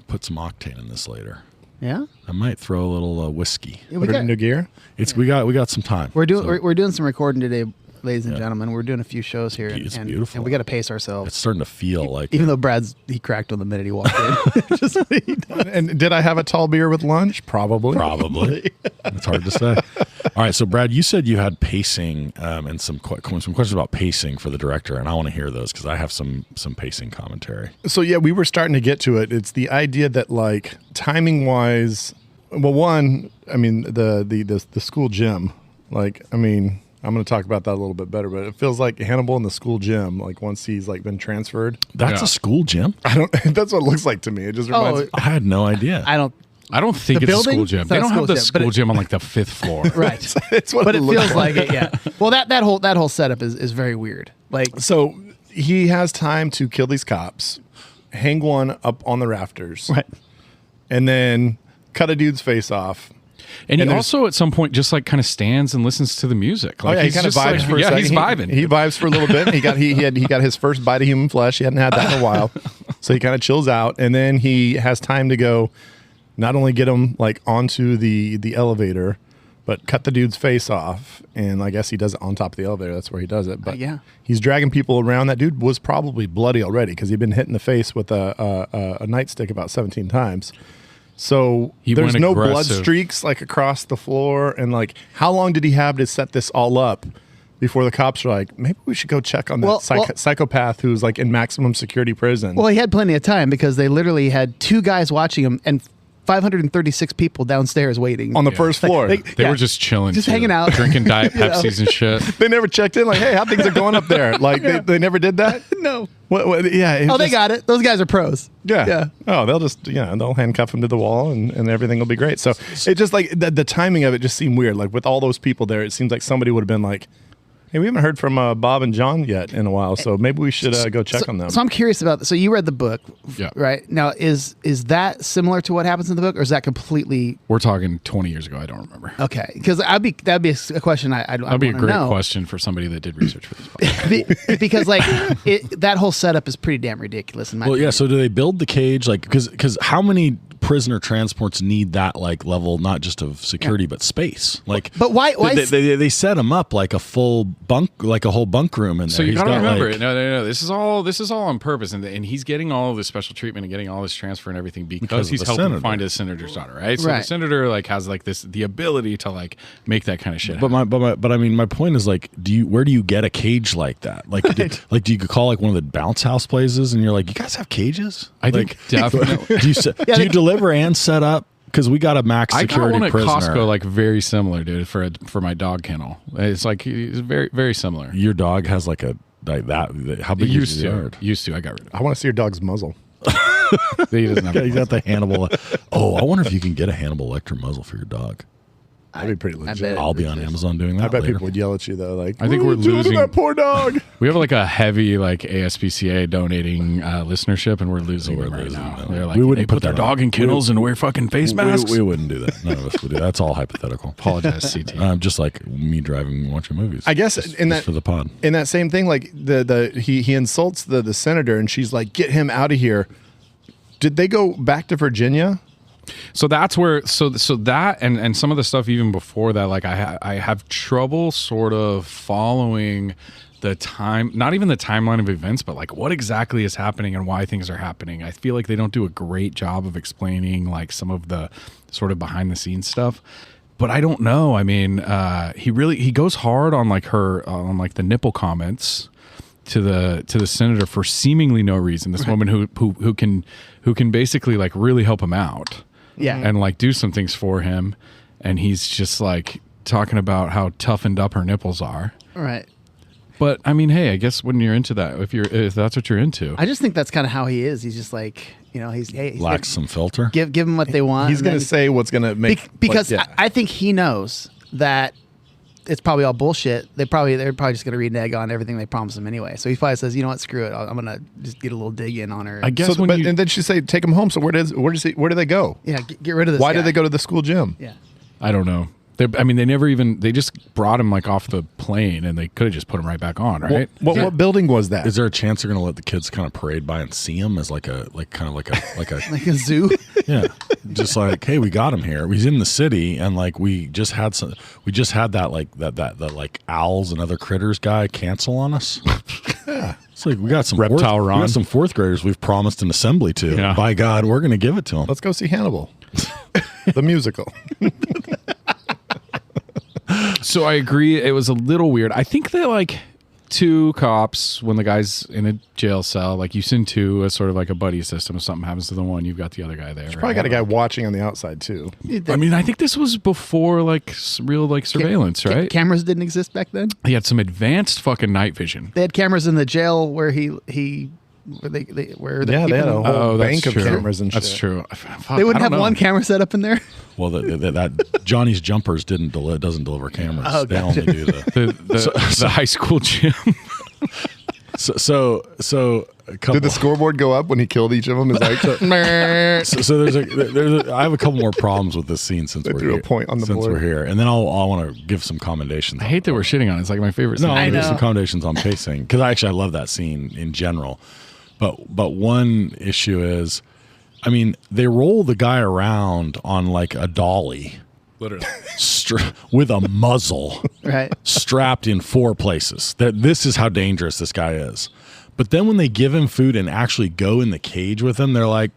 put some octane in this later. Yeah. I might throw a little whiskey. Yeah, Put it into gear. We got some time. We're doing So we're doing some recording today, ladies and gentlemen. We're doing a few shows here, It's and beautiful. and we got to pace ourselves. it's starting to feel like Even though he cracked on the minute he walked in. Just And did I have a tall beer with lunch? Probably. probably. It's hard to say. All right, so Brad, you said you had pacing and some questions about pacing for the director, and I want to hear those because I have some pacing commentary. So yeah, we were starting to get to it. It's the idea that like timing wise, well, one, I mean the school gym. Like, I mean, I'm going to talk about that a little bit better, but it feels like Hannibal in the school gym. Like once he's like been transferred, That's Yeah. a school gym? I don't. That's what it looks like to me. It just reminds. me. I had no idea. I don't. think The it's building? a school gym. It's They not a don't have school the gym, but school it- gym on like the 5th floor. Right. It's what But it looks feels like it. Yeah. Well, that whole set up is very weird. Like So he has time to kill these cops, hang one up on the rafters, Right. and then cut a dude's face off. And he there's- also at some point just like kind of stands and listens to the music. Like Oh, yeah, he he's kind of just vibes like, for a second. he's vibing. He vibes for a little bit. He got his first bite of human flesh. He hadn't had that in a while, so he kind of chills out, and then he has time to go, not only get him like onto the elevator, but cut the dude's face off. And I guess he does it on top of the elevator. That's where he does it. But yeah. he's dragging people around. That dude was probably bloody already because he'd been hit in the face with a nightstick about 17 times. So He there's went no blood aggressive. streaks like across the floor. And like, how long did he have to set this all up before the cops were like, maybe we should go check on that Well, psychopath who's like in maximum security prison? Well, he had plenty of time because they literally had 2 guys watching him and 536 people downstairs waiting on the first floor. They were just chilling, Just too. hanging out. drinking Diet You know? Pepsis and shit. They never checked in like, hey, how things are going up there? Like they never did that? No. What, yeah. it Oh, they just- got it. Those guys are pros. Yeah. Yeah. Oh, they'll just, they'll handcuff him to the wall and everything will be great. So it just like the timing of it just seemed weird. Like with all those people there, it seems like somebody would have been like, hey, we haven't heard from Bob and John yet in a while. So maybe we should go check on them. So I'm curious about this. So you read the book, Yeah. right? Now, is that similar to what happens in the book, or is that completely We're talking 20 years ago. I don't remember. okay? Because that'd be a question I'd That'd be a wanna great know. question for somebody that did research for this podcast. Because like that whole setup is pretty damn ridiculous in my Well, yeah. opinion. So do they build the cage like because how many prisoner transports need that like level not just of security but space? Like, But why they set him up like a full bunk, like a whole bunk room in there. So you He's gotta got, remember, like- no. This is all on purpose, and he's getting all of this special treatment and getting all this transfer and everything because of he's the helping senator. find his senator's daughter, right? So the Right. senator like has like the ability to like make that kind of shit. But happen. I mean, my point is like, where do you get a cage like that? Like, do you call like one of the bounce house places and you're like, you guys have cages? I think Like, definitely. do you deliver and set up? Because we got a max I got security one at prisoner. Costco, like very similar, dude, for my dog kennel. It's like it's very very similar. Your dog has like a like that. How big is your yard? Used to. I got rid of I want to see your dog's muzzle. it. He doesn't have Yeah, you got the Hannibal. Oh, I wonder if you can get a Hannibal Lecter muzzle for your dog. That'd be pretty legit. bet. I'll be on Amazon doing that. I bet later. people would yell at you though. Like, I think "What are we're you doing to losing- that poor dog. We have like a heavy like ASPCA donating listenership, and we're losing We're them right losing now. them. They're like, We wouldn't they put put their that dog on. in kennels and wear fucking face masks. We wouldn't do that. None of us would do that. That's all hypothetical. Apologize, CT. Just like me driving and watching movies. I guess Just- in just that for the pod. in that same thing, like he insults the senator, and she's like, "Get him out of here." Did they go back to Virginia? So that's where so that and some of the stuff even before that, like I have trouble sort of following the time, not even the timeline of events, but like what exactly is happening and why things are happening. I feel like they don't do a great job of explaining like some of the sort of behind the scenes stuff. But I don't know. I mean, he goes hard on like her on like the nipple comments to the senator for seemingly no reason. This woman who can basically like really help him out. Yeah. And like do some things for him, and he's just like talking about how toughened up her nipples are. right. But I mean, hey, I guess when you're into that, if that's what you're into, I just think that's kind of how he is. He's just like, he's Lacks some filter. give them what they want. He's and going to then- say what's going to make because like, yeah. I think he knows that it's probably all bullshit. They're probably just going to renege on everything they promised him anyway. So he probably says, you know what, screw it. I'm going to just get a little dig in on her. I guess So, when and then she say, take him home. So where do they go? yeah, get rid of this. Why guy. did they go to the school gym? Yeah. I don't know. They just brought him like off the plane, and they could have just put him right back on, right? What building was that? Is there a chance they're going to let the kids kind of parade by and see him as like a Like a zoo. yeah, just like, hey, we got him here. He's in the city, and like we just had that like that like owls and other critters guy cancel on us. Yeah, it's like we got some Reptile we Ron. got some fourth graders we've promised an assembly to. Yeah. By God, we're going to give it to them. Let's go see Hannibal, the musical. So I agree. It was a little weird. I think that like two cops, when the guy's in a jail cell, like you send two as sort of like a buddy system. If something happens to the one, you've got the other guy there. Probably got a guy watching on the outside too. I mean, I think this was before like real like surveillance, right? Cameras didn't exist back then. He had some advanced fucking night vision. They had cameras in the jail where they They had a whole bank of cameras and shit. That's true. They wouldn't have one camera set up in there. Well, that Johnny's Jumpers doesn't deliver cameras. Oh, they gotcha. only do the. The high school gym. So a couple. Did the scoreboard go up when he killed each of them? Is like, So I have a couple more problems with this scene since we're threw a here. point on the since board. we're here, and then I want to give some commendations. I hate that we're shitting on it. It's like my favorite scene. No, I I give some know. commendations on pacing because I love that scene in general. But one issue is, I mean, they roll the guy around on like a dolly, Literally. with a muzzle. Right. Strapped in 4 places. That this is how dangerous this guy is. But then when they give him food and actually go in the cage with him, they're like,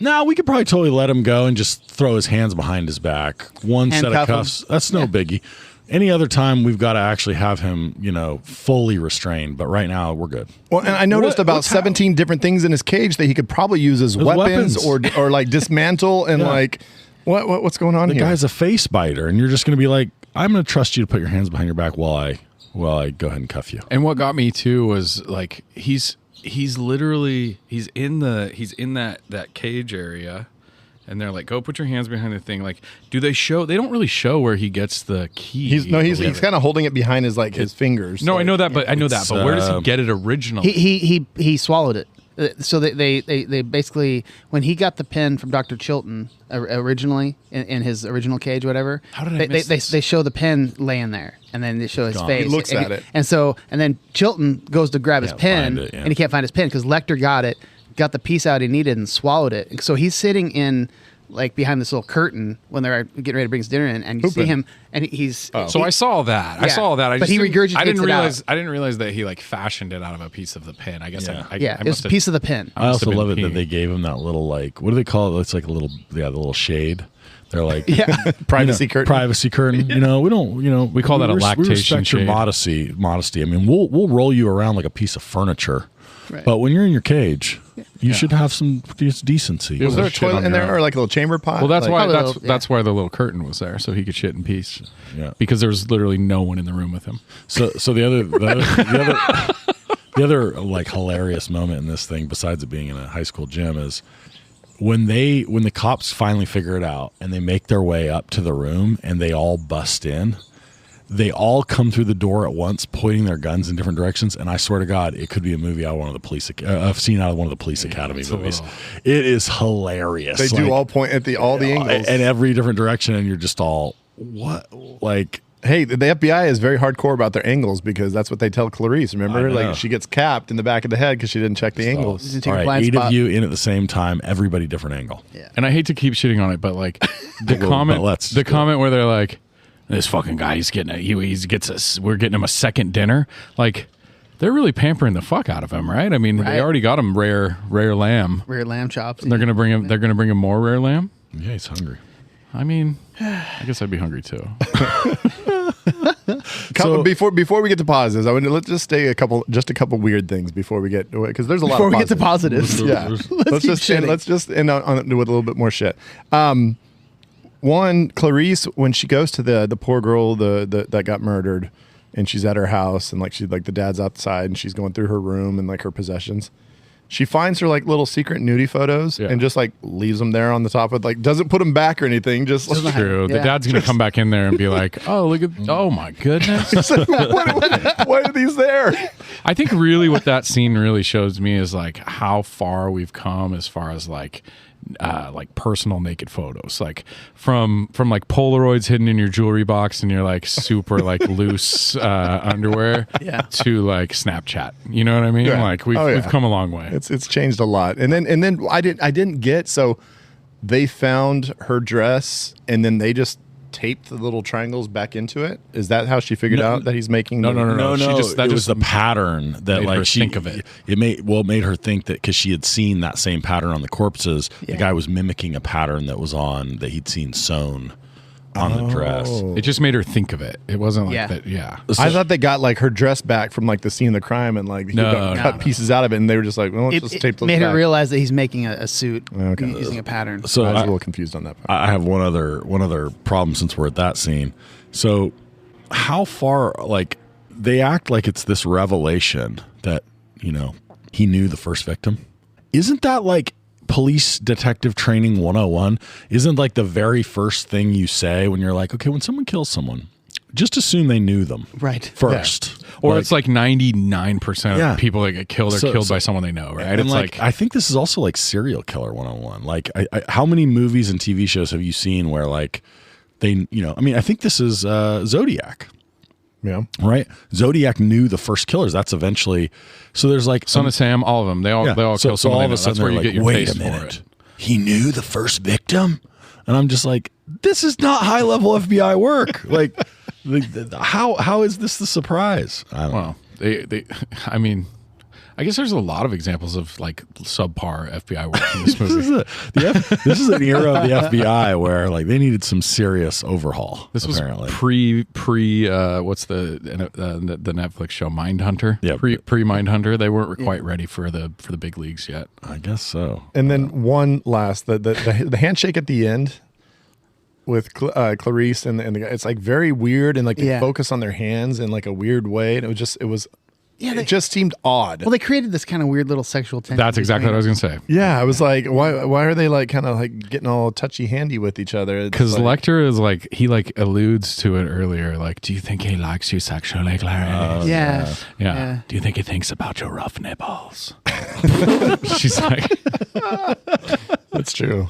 "No, we could probably totally let him go and just throw his hands behind his back. One set of Handcuff him. cuffs. That's no biggie. Any other time, we've got to actually have him, fully restrained. But right now, we're good." well, and I noticed about what's 17 different things in his cage that he could probably use as weapons or like dismantle and like what's going on The here? guy's a face biter, and you're just going to be like, "I'm going to trust you to put your hands behind your back while I go ahead and cuff you." And what got me too was like he's literally in that cage area, and they're like, "Go put your hands behind the thing." Like, do they show? They don't really show where he gets the key. He's kind of holding it behind his fingers. No, like, I know that, but But where does he get it originally? He swallowed it. So they basically, when he got the pen from Dr. Chilton originally in his original cage, whatever. How did I miss this? They show the pen laying there, and then they show his face. He looks at it. and then Chilton goes to grab his pen, find it, yeah. and he can't find his pen because Lecter got the piece out he needed and swallowed it. So he's sitting in like behind this little curtain when they're getting ready to bring his dinner in, and you see him, and he's. So I saw that. I Yeah, saw that. but he regurgitates I didn't it realize. out. I didn't realize that he like fashioned it out of a piece of the pen. I guess. Yeah. I It was must a have- piece of the pen. I must have also been love it that peeing. they gave him that little, like, what do they call it? It's like a little, the little shade. They're like, Privacy curtain. Privacy curtain. We don't, We call that a we lactation respect your shade. modesty. I mean, we'll roll you around like a piece of furniture. Right. But when you're in your cage, you should have some decency. Was there a Shit on toilet in your there own. or like a little chamber pot? Well, that's Like- why. Probably That's why the little curtain was there, so he could shit in peace. Yeah. Because there was literally no one in the room with him. So the other like hilarious moment in this thing, besides it being in a high school gym, is when the cops finally figure it out and they make their way up to the room and they all bust in. They all come through the door at once, pointing their guns in different directions, and I swear to God, it could be a movie out of one of the police. I've seen out of one of the Police Academy movies. It is hilarious. They do all point at all the angles. in every different direction, and you're just all what like. Hey, the FBI is very hardcore about their angles because that's what they tell Clarice. Remember, I know. like she gets capped in the back of the head because she didn't check the angles. He's gonna take All a right, blind 8 spot. of you in at the same time, everybody different angle. Yeah. And I hate to keep shitting on it, but like the Well, comment, but let's the do it. comment where they're like, "This fucking guy, we're getting him a second dinner." Like, they're really pampering the fuck out of him, right? I mean, Right. they already got him rare lamb. Rear lamb chops. They're gonna bring him. They're gonna bring him more rare lamb. Yeah, he's hungry. I mean, I guess I'd be hungry too. So- Before we get to positives, let's just say a couple weird things before we get because there's a lot. Before of we get to positives. positives. Yeah, keep let's just end on with a little bit more shit. One, Clarice, when she goes to the poor girl that got murdered, and she's at her house, and like the dad's outside, and she's going through her room and like her possessions. She finds her like little secret nudie photos Yeah. and just like leaves them there on the top of like doesn't put them back or anything. Just like, True. The Yeah. dad's gonna come back in there and be like, "Oh, look at! Oh my goodness!" why are these there? I think really what that scene really shows me is like how far we've come as far as like personal naked photos, like from like Polaroids hidden in your jewelry box and your like super like loose underwear, Yeah. to like Snapchat. You know what I mean? Yeah. Like we've Oh, yeah. we've come a long way. It's changed a lot. And then I didn't get so they found her dress and then they just taped the little triangles back into it. Is that how she figured out that he's making No. No, She just- that it was just the pattern that made like her she think of it. It made her think that because she had seen that same pattern on the corpses, the guy was mimicking a pattern that was on that he'd seen sewn on the dress. It just made her think of it. It wasn't like Yeah. that. Yeah. I thought they got like her dress back from like the scene of the crime and like he cut pieces out of it and they were just like, well, let's just tape It those made back. her realize that he's making a suit Okay. using a pattern. So I was a I, little confused on that part. I have one other problem since we're at that scene. So how far like they act like it's this revelation that, he knew the first victim. Isn't that like police detective training 101? Isn't like the very first thing you say when you're like, okay, when someone kills someone, just assume they knew them Right. first. Or it's like 99% Yeah. of people that get killed are killed by someone they know, right? And It's like, I think this is also like serial killer 101. Like, how many movies and TV shows have you seen where like they, I mean, I think this is Zodiac. Yeah. Right. Zodiac knew the first killers. That's eventually. So there's like Son of Sam, all of them. They all kill so someone. all They of know. a sudden That's where you they're get your like, face wait a for minute. it. He knew the first victim, and I'm just like, this is not high level FBI work. Like, how is this the surprise? I don't know. They I mean, I guess there's a lot of examples of like subpar FBI work in this movie. This is an era of the FBI where like they needed some serious overhaul. This was apparently. pre what's the Netflix show Mindhunter? Yeah. Pre Mindhunter. They weren't quite ready for the big leagues yet. I guess so. And then one last, the handshake at the end with Clarice and the guy, it's like very weird, and like they focus on their hands in like a weird way, and it just seemed odd. Well, they created this kind of weird little sexual tension. That's exactly what I was gonna say. Yeah, I was like, why are they like kind of like getting all touchy handy with each other? Because like, Lecter is like, he like alludes to it earlier. Like, do you think he likes you sexually, Clarice? Yeah. Do you think he thinks about your rough nipples? She's like, that's true.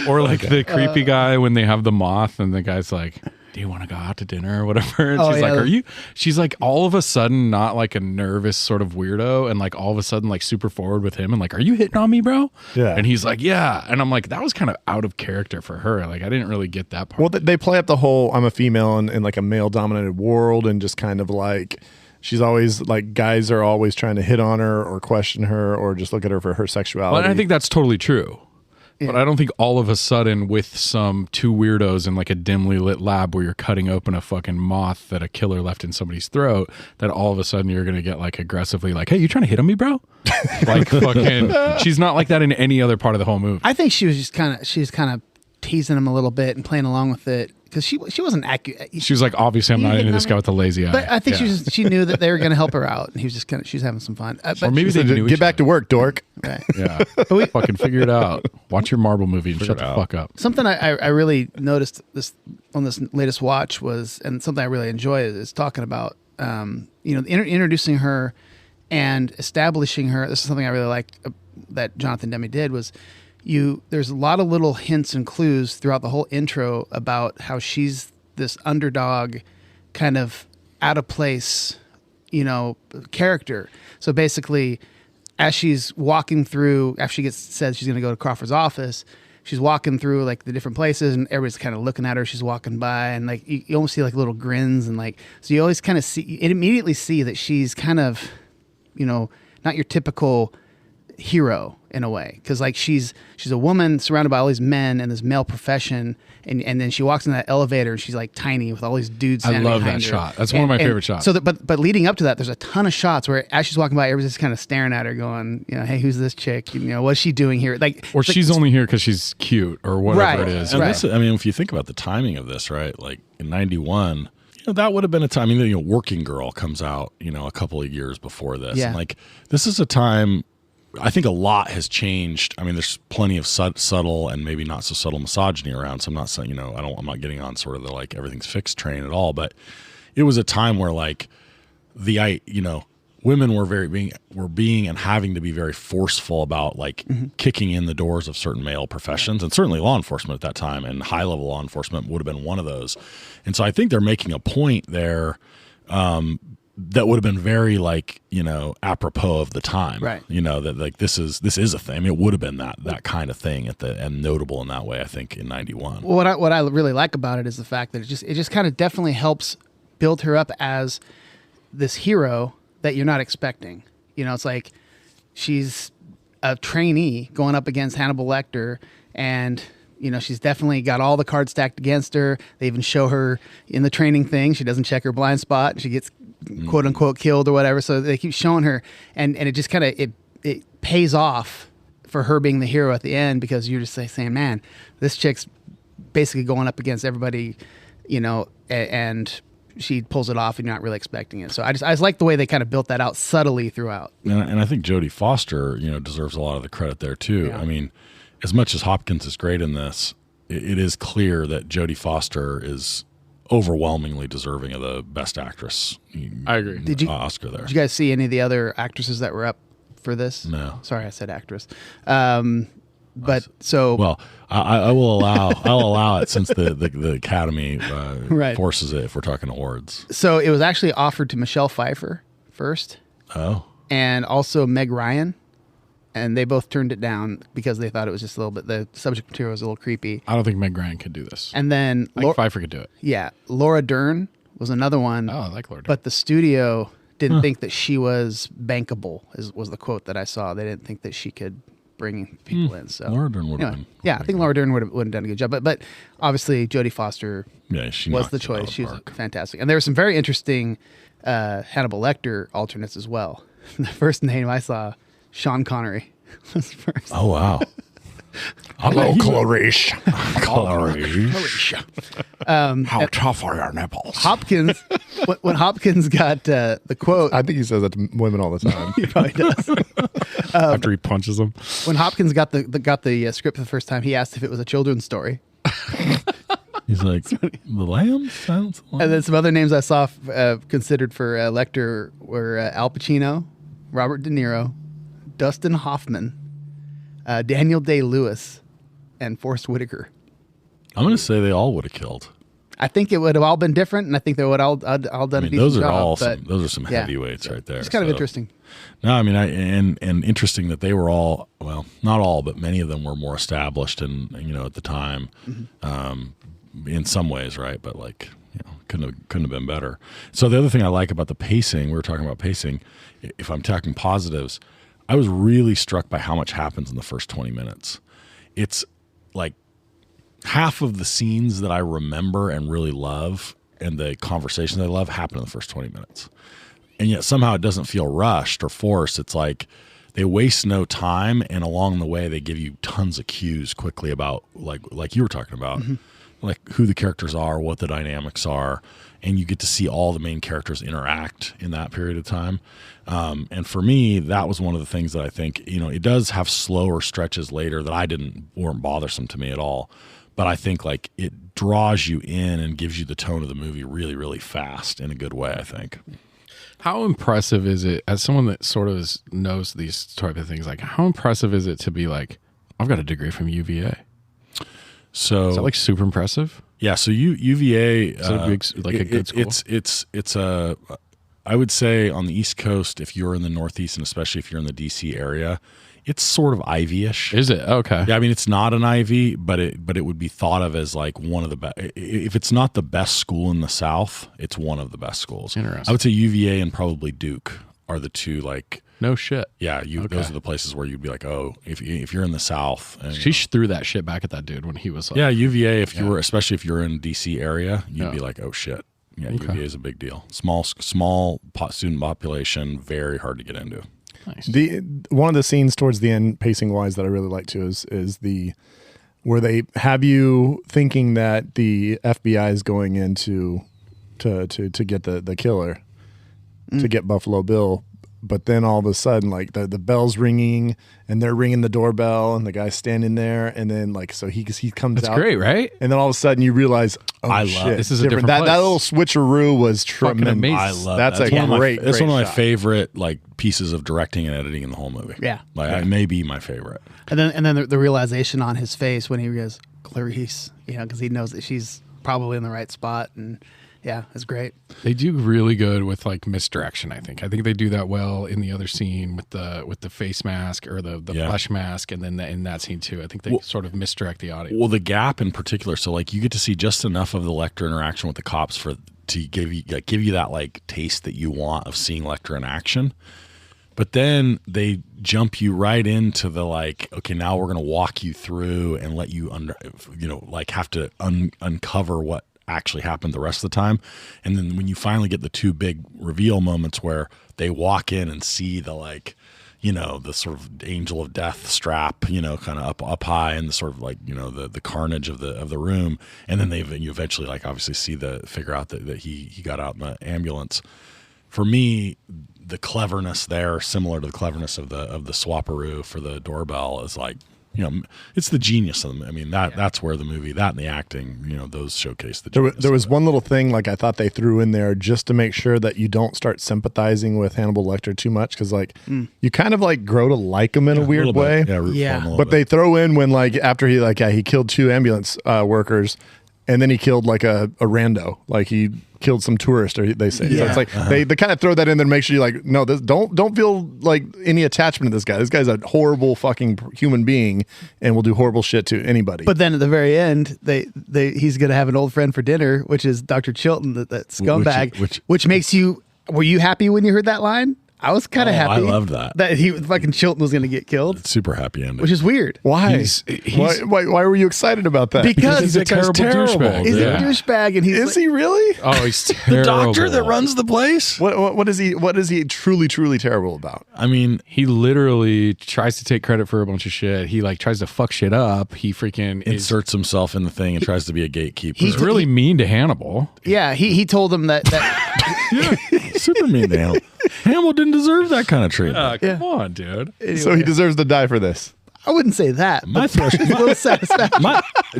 or like the creepy guy when they have the moth and the guy's like, do you want to go out to dinner or whatever? And she's like, are you? She's like all of a sudden not like a nervous sort of weirdo, and like all of a sudden like super forward with him and like, are you hitting on me, bro? Yeah. And he's like, yeah. And I'm like, that was kind of out of character for her. Like I didn't really get that part. Well, they play up the whole I'm a female in like a male dominated world, and just kind of like she's always like guys are always trying to hit on her or question her or just look at her for her sexuality. Well, and I think that's totally true. But I don't think all of a sudden with some two weirdos in like a dimly lit lab where you're cutting open a fucking moth that a killer left in somebody's throat, that all of a sudden you're going to get like aggressively like, hey, you trying to hit on me, bro? Like fucking, she's not like that in any other part of the whole movie. I think she was kind of teasing him a little bit and playing along with it, because she wasn't accurate. She was like, obviously I'm not into this guy with the lazy eye. But I think she knew that they were going to help her out, and he was just she was having some fun. Or maybe they knew get back to work, dork. Right. Yeah. Fucking figure it out. Watch your Marvel movie and shut the fuck up. Something I really noticed on this latest watch was, and something I really enjoy is talking about, introducing her and establishing her. This is something I really liked that Jonathan Demme did was, there's a lot of little hints and clues throughout the whole intro about how she's this underdog, kind of out of place, character. So basically, as she's walking through, after she said she's going to go to Crawford's office, she's walking through like the different places, and everybody's kind of looking at her. She's walking by, and like you almost see like little grins, and like, so you always kind of immediately see that she's kind of, not your typical hero in a way, because like she's a woman surrounded by all these men in this male profession, and then she walks in that elevator and she's like tiny with all these dudes standing I love behind that her. shot. That's one of my favorite shots. So but leading up to that, there's a ton of shots where as she's walking by, everybody's just kind of staring at her going, hey, who's this chick, what's she doing here, like, or she's only here because she's cute or whatever it is. And this, I mean, if you think about the timing of this, right, like in 91, that would have been a time. I mean, Working Girl comes out, a couple of years before this. Yeah. And like, this is a time, I think a lot has changed. I mean, there's plenty of subtle and maybe not so subtle misogyny around. So I'm not saying, I'm not getting on sort of the like everything's fixed train at all. But it was a time where like women were being and having to be very forceful about like kicking in the doors of certain male professions, and certainly law enforcement at that time, and high level law enforcement would have been one of those. And so I think they're making a point there. That would have been very like, apropos of the time, right? That like this is a thing. I mean, it would have been that kind of thing and notable in that way, I think, in 91. Well, what I really like about it is the fact that it just kind of definitely helps build her up as this hero that you're not expecting. It's like she's a trainee going up against Hannibal Lecter, and she's definitely got all the cards stacked against her. They even show her in the training thing. She doesn't check her blind spot. She gets quote unquote killed or whatever. So they keep showing her, and it just kind of it pays off for her being the hero at the end, because you're just saying, man, this chick's basically going up against everybody, and she pulls it off and you're not really expecting it. So I just like the way they kind of built that out subtly throughout. And I think Jodie Foster, deserves a lot of the credit there too. Yeah. I mean, as much as Hopkins is great in this, it is clear that Jodie Foster is overwhelmingly deserving of the Best Actress. I agree. Did you Oscar there? Did you guys see any of the other actresses that were up for this? No. Sorry, I said actress. But so Well, I will allow. I'll allow it since the Academy Right. forces it. If we're talking awards. so it was actually offered to Michelle Pfeiffer first, Oh. and also Meg Ryan, and they both turned it down because they thought it was just a little bit. The subject material was a little creepy. I don't think Meg Ryan could do this. And then I think Pfeiffer could do it. Laura Dern was another one. Oh, I like Lord. But the studio didn't think that she was bankable. Was the quote that I saw. They didn't think that she could bring people in. So Laura Dern would have been. Yeah, I think Laura Dern would have done a good job. But obviously Jodie Foster Yeah, she was knocked the it out of choice. the She was park. fantastic. And there were some very interesting Hannibal Lecter alternates as well. The first name I saw, Sean Connery, was first. Oh wow. Hello, Clarice. Clarice. How tough are your nipples? Hopkins, when Hopkins got the quote, I think he says that to women all the time. he probably does. After he punches him. When Hopkins got the script for the first time, he asked if it was a children's story. He's like the lamb. Silence of the And Lambs? then some other names I saw considered for Lecter were Al Pacino, Robert De Niro, Dustin Hoffman, Daniel Day-Lewis, and Forrest Whitaker. I'm going to say they all would have killed. I think it would have all been different, and I think they would all done I a mean, decent those are job, all but those are some yeah. heavyweights right there. It's kind of So- interesting. No, I mean, and interesting that they were all, well, not all, but many of them were more established and at the time, in some ways, right? But like, couldn't have been better. So the other thing I like about the pacing, we were talking about pacing. If I'm talking positives, I was really struck by how much happens in the first 20 minutes. It's like half of the scenes that I remember and really love, and the conversations I love, happen in the first 20 minutes. And yet somehow it doesn't feel rushed or forced. It's like they waste no time, and along the way they give you tons of cues quickly about like you were talking about, like who the characters are, what the dynamics are, and you get to see all the main characters interact in that period of time. And for me, that was one of the things that I think, it does have slower stretches later that weren't bothersome to me at all. But I think like it draws you in and gives you the tone of the movie really, really fast in a good way, I think. How impressive is it, as someone that sort of knows these type of things, like how impressive is it to be like, I've got a degree from UVA? So Is that like super impressive? yeah, so UVA Is it a big, like a good school? It's a, I would say on the East Coast, if you're in the Northeast and especially if you're in the DC area, it's sort of Ivy-ish. Is it? Okay. Yeah, I mean it's not an Ivy, but it would be thought of as like one of the best. If it's not the best school in the South, it's one of the best schools. Interesting. I would say UVA and probably Duke are the two. Like, No shit. yeah, those are the places where you'd be like, oh, if you're in the South, and, She threw that shit back at that dude when he was like, yeah, UVA. If you were, especially if you're in DC area, you'd be like, oh shit. Yeah, Okay. UVA is a big deal. Small student population, very hard to get into. nice. One of the scenes towards the end, pacing wise, that I really like too is the where they have you thinking that the FBI is going in to get the killer, to get Buffalo Bill. But then all of a sudden, like the bell's ringing and they're ringing the doorbell and the guy's standing there. And then like, so he comes That's out. great, right? And then all of a sudden you realize, oh, I love- shit, this is a different. different That place. little switcheroo was Fucking tremendous. amazing. I love That's that. a one of great, That's one of my shot. favorite like pieces of directing and editing in the whole movie. Yeah. It may be my favorite. And then the realization on his face when he goes, Clarice, because he knows that she's probably in the right spot, and yeah, it's great. They do really good with like misdirection. I think they do that well in the other scene with the face mask or the Yeah. flesh mask, and then in that scene too. I think they sort of misdirect the audience. Well, the gap in particular. So like you get to see just enough of the Lecter interaction with the cops to give you that like taste that you want of seeing Lecter in action. But then they jump you right into the like, okay, now we're going to walk you through and let you have to uncover what actually happened the rest of the time. And then when you finally get the two big reveal moments where they walk in and see the like, the sort of angel of death strap, kind of up high, and the sort of like, the carnage of the room. And then you eventually like obviously figure out that he got out in the ambulance. For me, the cleverness there, similar to the cleverness of the swapperoo for the doorbell, is like it's the genius of them. I mean, that's where the movie, that and the acting, those showcase the There genius. was one little thing like I thought they threw in there just to make sure that you don't start sympathizing with Hannibal Lecter too much, because like you kind of like grow to like him in a weird way. Yeah, root for him a little But they throw in when like after he killed 2 ambulance workers, and then he killed like a rando, like he killed some tourist, or they say. So it's like they kind of throw that in there to make sure you're like, no, this don't feel like any attachment to this guy. This guy's a horrible fucking human being and will do horrible shit to anybody. But then at the very end, he's gonna have an old friend for dinner, which is Dr. Chilton, that scumbag, which makes you. Were you happy when you heard that line? I was kind of happy. I loved that he fucking Chilton was going to get killed. Super happy ending, which is weird. Why? Why were you excited about that? Because he's a terrible douchebag. He's a douchebag, and is he really? Oh, he's terrible. the doctor that runs the place. What is he? What is he truly terrible about? I mean, he literally tries to take credit for a bunch of shit. He like tries to fuck shit up. He freaking inserts himself in the thing and tries to be a gatekeeper. He's really mean to Hannibal. Yeah, he told him that super mean to Hannibal. Hannibal didn't deserve that kind of treatment. Come on, dude. Anyway. So he deserves to die for this. I wouldn't say that. My threshold, a little satisfaction.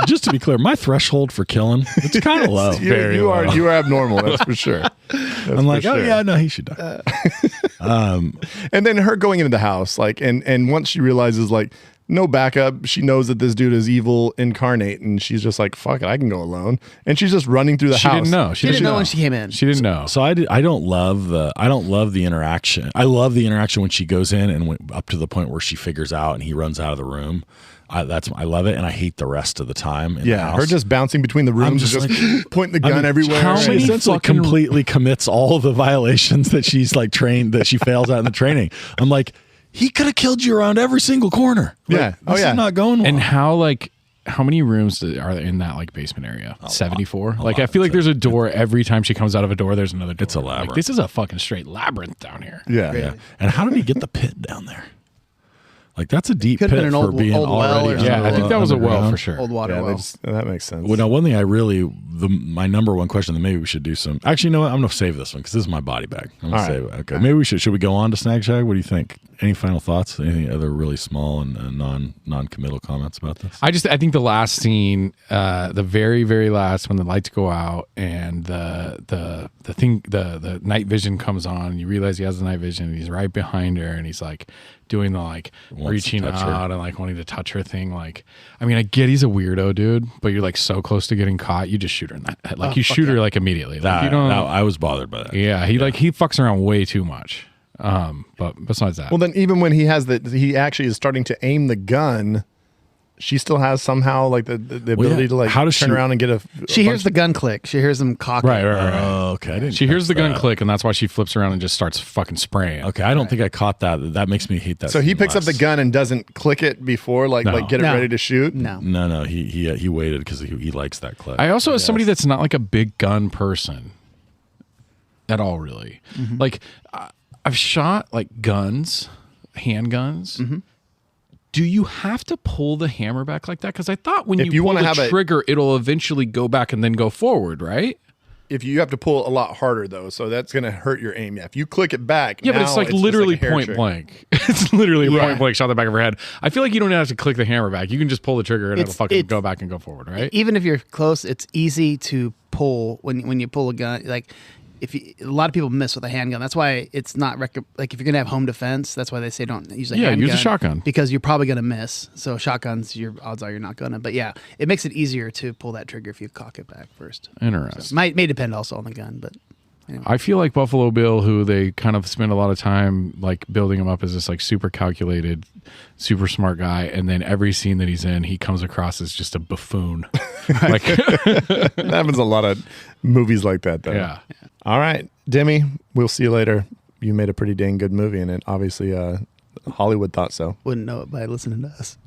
just to be clear, my threshold for killing, it's kind of low. You are abnormal. That's for sure. I'm like, oh yeah, no, he should die. And then her going into the house, like, and once she realizes, like, no backup, she knows that this dude is evil incarnate, and she's just like, fuck it, I can go alone. And she's just running through the house. She didn't know. She didn't know when she came in. She didn't know. So I don't love the interaction. I love the interaction when she goes in and went up to the point where she figures out and he runs out of the room. I love it, and I hate the rest of the time. In the house. Her just bouncing between the rooms, just like, pointing the gun everywhere. She essentially completely commits all of the violations that she's like trained, that she fails at in the training. I'm like, he could have killed you around every single corner. Like, this is not going well. And how many rooms are in that like basement area? 74. Like I feel like there's a door every time she comes out of a door. There's another door. It's a labyrinth. Like, this is a fucking straight labyrinth down here. Yeah. And how did he get the pit down there? Like that's a deep Could pit have been an for old being well already. or Yeah, I think that was a well for sure. Old water well. That makes sense. Well, now one thing my number one question that maybe we should do some. Actually, you know what? I'm going to save this one because this is my body bag. I'm going to save it. Okay, maybe we should. Should we go on to Snag Shag? What do you think? Any final thoughts? Any other really small and non-committal comments about this? I think the last scene, the very very last, when the lights go out and the night vision comes on, you realize he has the night vision. And he's right behind her, and he's like doing the like reaching out and like wanting to touch her thing. Like, I mean, I get he's a weirdo, dude, but you're like so close to getting caught, you just shoot her in that head. Like you shoot her like immediately. Like, I was bothered by that. Yeah, he fucks around way too much. But besides that, well, then even when he actually is starting to aim the gun, she still has somehow like the ability to like how does turn around and get a. She hears the gun click. She hears them cock. Right. Oh, okay. She hears the gun click, and that's why she flips around and just starts fucking spraying. Okay, I don't think I caught that. That makes me hate that. So he picks up the gun and doesn't click it before, like get it ready to shoot. No. He waited because he likes that click. I also, as somebody that's not like a big gun person at all, really, like I've shot like guns, handguns. Do you have to pull the hammer back like that? Because I thought when you pull the trigger, it'll eventually go back and then go forward, right? If you have to pull a lot harder though, so that's going to hurt your aim. Yeah, if you click it back, but it's like literally point blank. It's literally point blank shot the back of her head. I feel like you don't have to click the hammer back. You can just pull the trigger and it'll fucking go back and go forward, right? Even if you're close, it's easy to pull when you pull a gun. Like a lot of people miss with a handgun. That's why it's not like if you're gonna have home defense. That's why they say don't use a handgun. Use a shotgun because you're probably gonna miss. So shotguns, your odds are you're not gonna. But yeah, it makes it easier to pull that trigger if you cock it back first. Interesting. So may depend also on the gun, but. Anyway. I feel like Buffalo Bill, who they kind of spend a lot of time like building him up as this like super calculated, super smart guy, and then every scene that he's in, he comes across as just a buffoon. Like that happens a lot of movies like that, though. Yeah. All right, Demi, we'll see you later. You made a pretty dang good movie, and it obviously Hollywood thought so. Wouldn't know it by listening to us.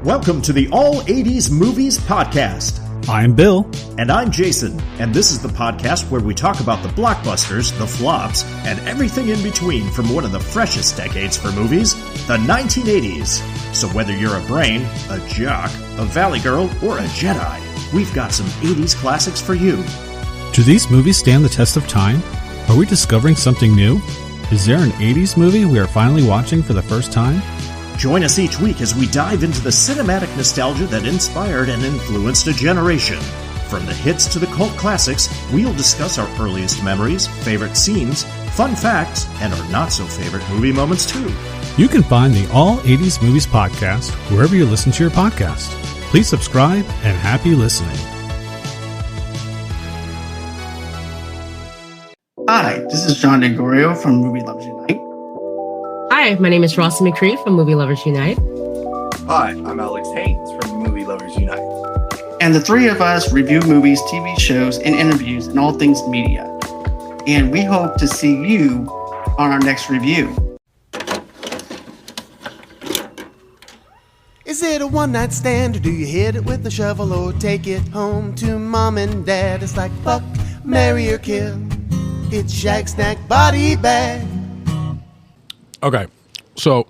Welcome to the All 80s Movies Podcast. I'm Bill. And I'm Jason. And this is the podcast where we talk about the blockbusters, the flops, and everything in between from one of the freshest decades for movies, the 1980s. So whether you're a brain, a jock, a valley girl, or a Jedi, we've got some 80s classics for you. Do these movies stand the test of time? Are we discovering something new? Is there an 80s movie we are finally watching for the first time? Join us each week as we dive into the cinematic nostalgia that inspired and influenced a generation. From the hits to the cult classics, we'll discuss our earliest memories, favorite scenes, fun facts, and our not-so-favorite movie moments too. You can find the All 80s Movies podcast wherever you listen to your podcast. Please subscribe and happy listening. Hi, this is John DeGorio from Movie Lovers Unite. Hi, my name is Rossi McCree from Movie Lovers Unite. Hi, I'm Alex Haynes from Movie Lovers Unite. And the three of us review movies, TV shows, and interviews and all things media. And we hope to see you on our next review. Is it a one-night stand, or do you hit it with a shovel, or take it home to mom and dad? It's like fuck, marry, or kill. It's Shag Snack Body Bag. Okay, so,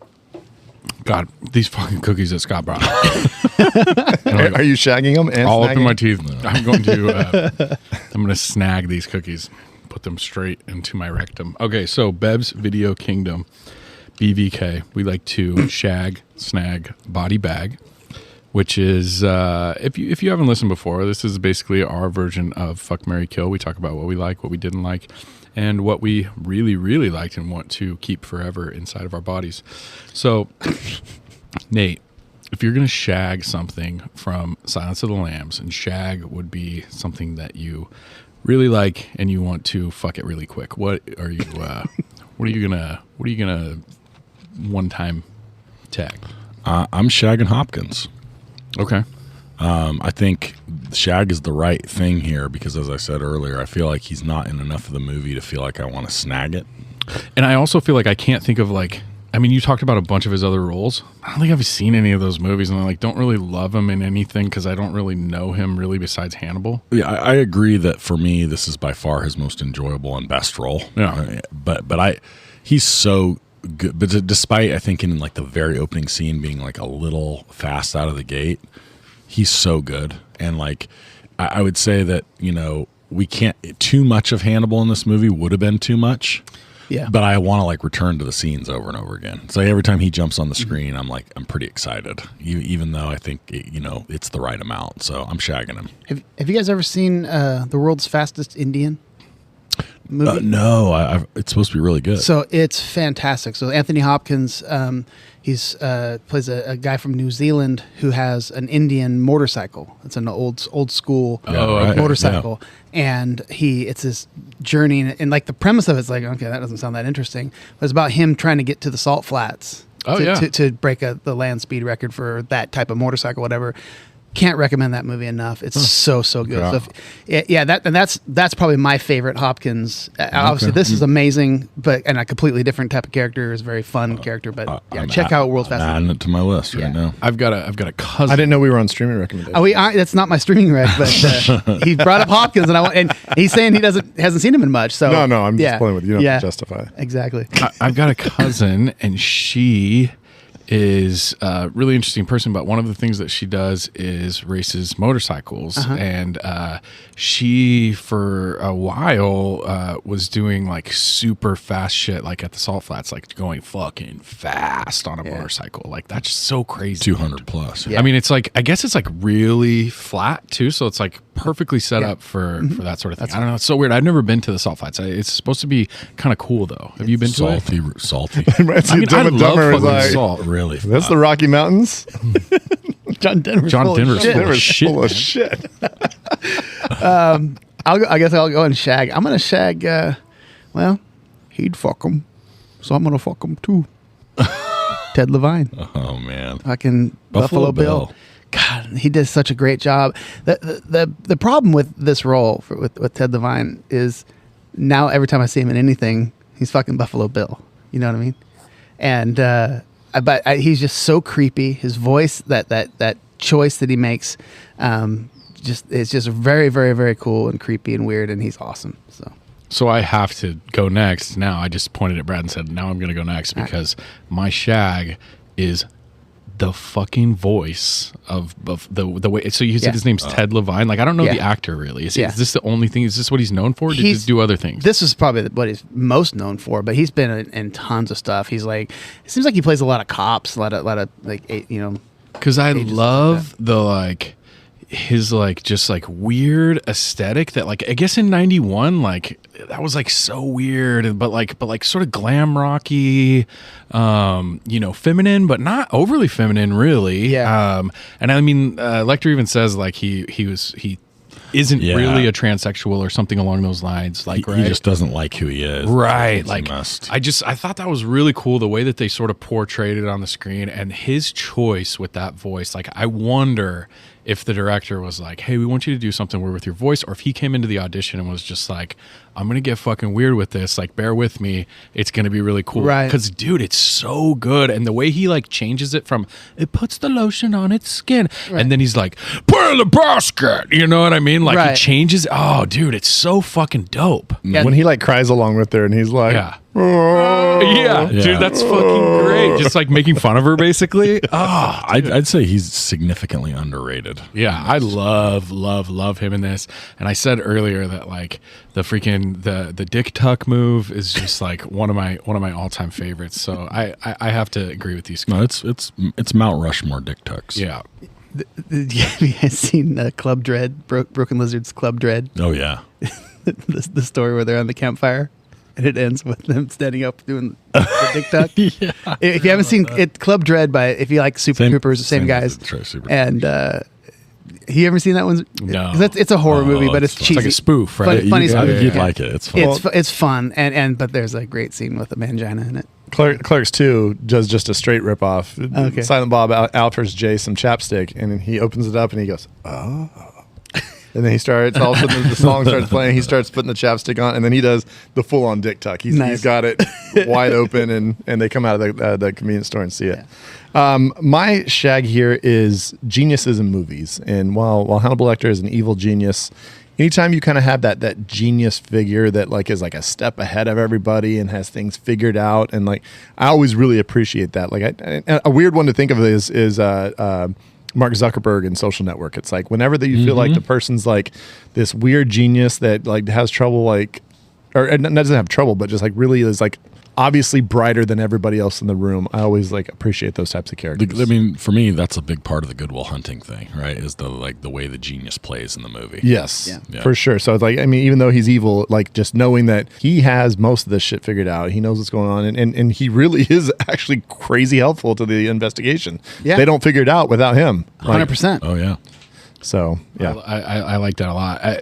God, these fucking cookies that Scott brought. Are you shagging them and all snagging? up in my teeth? I'm going to snag these cookies, put them straight into my rectum. Okay, so Bev's Video Kingdom, BVK. We like to shag, snag, body bag, which is if you haven't listened before, this is basically our version of Fuck, Marry, Kill. We talk about what we like, what we didn't like, and what we really, really liked and want to keep forever inside of our bodies. So, Nate, if you're going to shag something from Silence of the Lambs, and shag would be something that you really like and you want to fuck it really quick, what are you gonna one time tag? I'm shagging Hopkins. Okay. I think shag is the right thing here because, as I said earlier, I feel like he's not in enough of the movie to feel like I want to snag it. And I also feel like I can't think of you talked about a bunch of his other roles. I don't think I've seen any of those movies, and I don't really love him in anything because I don't really know him really besides Hannibal. Yeah, I agree that for me, this is by far his most enjoyable and best role. Yeah, he's so good. But despite I think in the very opening scene being a little fast out of the gate, he's so good. And I would say that we can't too much of Hannibal in this movie would have been too much. Yeah. But I want to return to the scenes over and over again. So every time he jumps on the screen, I'm pretty excited, even though I think it's the right amount. So I'm shagging him. Have you guys ever seen The World's Fastest Indian movie? No, it's supposed to be really good. So it's fantastic. So Anthony Hopkins, he's plays a guy from New Zealand who has an Indian motorcycle. It's an old school motorcycle, and it's this journey. And the premise of it's okay, that doesn't sound that interesting. But it's about him trying to get to the salt flats to break the land speed record for that type of motorcycle, whatever. Can't recommend that movie enough. It's so good. Yeah. So that's probably my favorite Hopkins. Obviously, this is amazing, and a completely different type of character. Is a very fun character, but check out World's Fastest. Adding it to my list right now. I've got a cousin. I didn't know we were on streaming recommendations. That's not my streaming rec, but he brought up Hopkins, and he's saying he hasn't seen him in much. So no, I'm just playing with you. You don't have to justify. Exactly. I've got a cousin, and she is a really interesting person, but one of the things that she does is races motorcycles. And she for a while was doing super fast shit at the salt flats, going fucking fast on a motorcycle. That's just so crazy. 200 plus. Yeah. I mean, it's I guess it's really flat too, so it's perfectly set up for that sort of thing. I don't know, it's so weird. I've never been to the salt flats. It's supposed to be kind of cool though. Have you been to it? Salty. I mean, I love fucking salt. Really? That's the Rocky Mountains. John Denver's full of shit. I guess I'll go and shag. I'm gonna shag. He'd fuck him, so I'm gonna fuck him too. Ted Levine. Oh man. Fucking Buffalo Bill. God, he does such a great job. The problem with this role with Ted Levine is now every time I see him in anything, he's fucking Buffalo Bill. You know what I mean? And he's just so creepy. His voice, that choice that he makes, it's just very, very, very cool and creepy and weird, and he's awesome. So I have to go next now. I just pointed at Brad and said, now I'm going to go next because my shag is the fucking voice of the way. So you said his name's Ted Levine. Like, I don't know the actor really. Is this the only thing? Is this what he's known for? Did he do other things? This is probably what he's most known for, but he's been in tons of stuff. He's like, it seems like he plays a lot of cops, a lot of like, because I love the like his like just like weird aesthetic that like I guess in 91 like that was like so weird but like sort of glam rocky feminine but not overly feminine really. And I mean Lecter even says like he isn't really a transsexual or something along those lines. Like he just doesn't like who he is. Right. Like I thought that was really cool the way that they sort of portrayed it on the screen and his choice with that voice. Like I wonder if the director was like, hey, we want you to do something weird with your voice, or if he came into the audition and was just like, I'm going to get fucking weird with this. Like, bear with me. It's going to be really cool. Right. Because, dude, it's so good. And the way he, like, changes it from, it puts the lotion on its skin. Right. And then he's like, put it in the basket. You know what I mean? Like, he changes. Oh, dude, it's so fucking dope. Yeah. When he, like, cries along with her and he's like, dude, that's fucking great. Just like making fun of her, basically. Oh, I'd say he's significantly underrated. Yeah, I love him in this. And I said earlier that like the freaking the dick tuck move is just like one of my all-time favorites. So I have to agree with these guys. No, it's Mount Rushmore dick tucks. Yeah. Have you guys seen Club Dread, Broken Lizard's Club Dread? Oh yeah. the story where they're on the campfire. And it ends with them standing up doing the dick tuck. If you haven't seen it, Club Dread if you like Super Troopers, the same guys. And you ever seen that one? No. It's a horror movie, but it's cheesy. It's like a spoof, right? Funny spoof. You'd like it. It's fun. It's fun, but there's a great scene with a mangina in it. Clerks 2 does just a straight ripoff. Okay. Silent Bob offers Jay some chapstick, and then he opens it up and he goes, oh. And then he starts, all of a sudden the song starts playing, he starts putting the chapstick on, and then he does the full-on dick tuck. He's got it wide open, and they come out of the convenience store and see it. Yeah. My shag here is geniuses in movies. And while Hannibal Lecter is an evil genius, anytime you kind of have that genius figure that like is like a step ahead of everybody and has things figured out, and like I always really appreciate that. Like a weird one to think of is Mark Zuckerberg in Social Network. It's like whenever that you feel like the person's like this weird genius that like has trouble, like, or doesn't have trouble, but just like really is like obviously brighter than everybody else in the room. I always like appreciate those types of characters. I mean, for me, that's a big part of the Good Will Hunting thing, right? Is the way the genius plays in the movie. Yes, for sure. So it's like, I mean, even though he's evil, like just knowing that he has most of this shit figured out, he knows what's going on, and he really is actually crazy helpful to the investigation. Yeah, they don't figure it out without him. 100%. Oh yeah. So yeah, I like that a lot.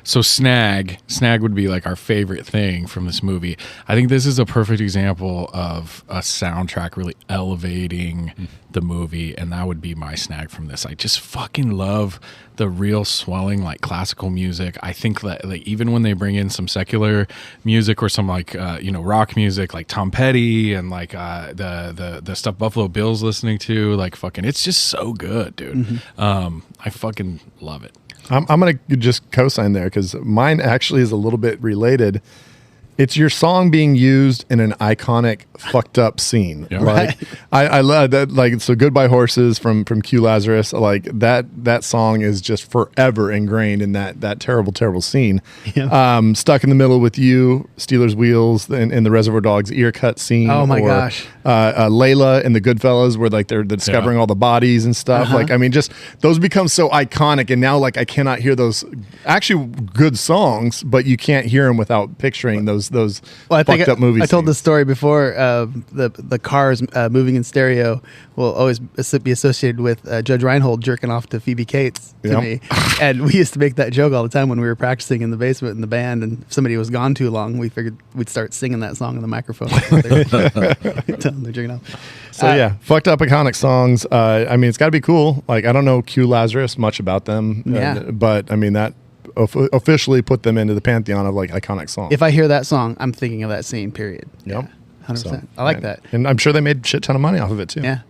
So Snag would be like our favorite thing from this movie. I think this is a perfect example of a soundtrack really elevating the movie, and that would be my snag from this. I just fucking love the real swelling like classical music. I think that like even when they bring in some secular music or some like rock music like Tom Petty and like the stuff Buffalo Bill's listening to, like fucking, it's just so good, dude. I fucking love it. I'm going to just co-sign there because mine actually is a little bit related. It's your song being used in an iconic fucked up scene. Yeah. Like I love that. Like, so Goodbye Horses from Q Lazarus, like that song is just forever ingrained in that terrible scene. Yeah. Stuck in the Middle with You, Steelers Wheels, and the Reservoir Dogs ear cut scene. Oh my gosh. Layla in the Goodfellas where like they're discovering all the bodies and stuff. Like, I mean, just those become so iconic, and now like I cannot hear those actually good songs, but you can't hear them without picturing those fucked up movies. I told this story before. The cars moving in stereo will always be associated with Judge Reinhold jerking off to Phoebe Cates to me, and we used to make that joke all the time when we were practicing in the basement in the band, and if somebody was gone too long, we figured we'd start singing that song in the microphone. They're jerking off. So fucked up iconic songs. I mean, it's got to be cool. Like, I don't know Q Lazarus much about them, but I mean that officially put them into the pantheon of like iconic songs. If I hear that song, I'm thinking of that scene, period. Yep. 100%. So, I like that. And I'm sure they made a shit ton of money off of it too. Yeah.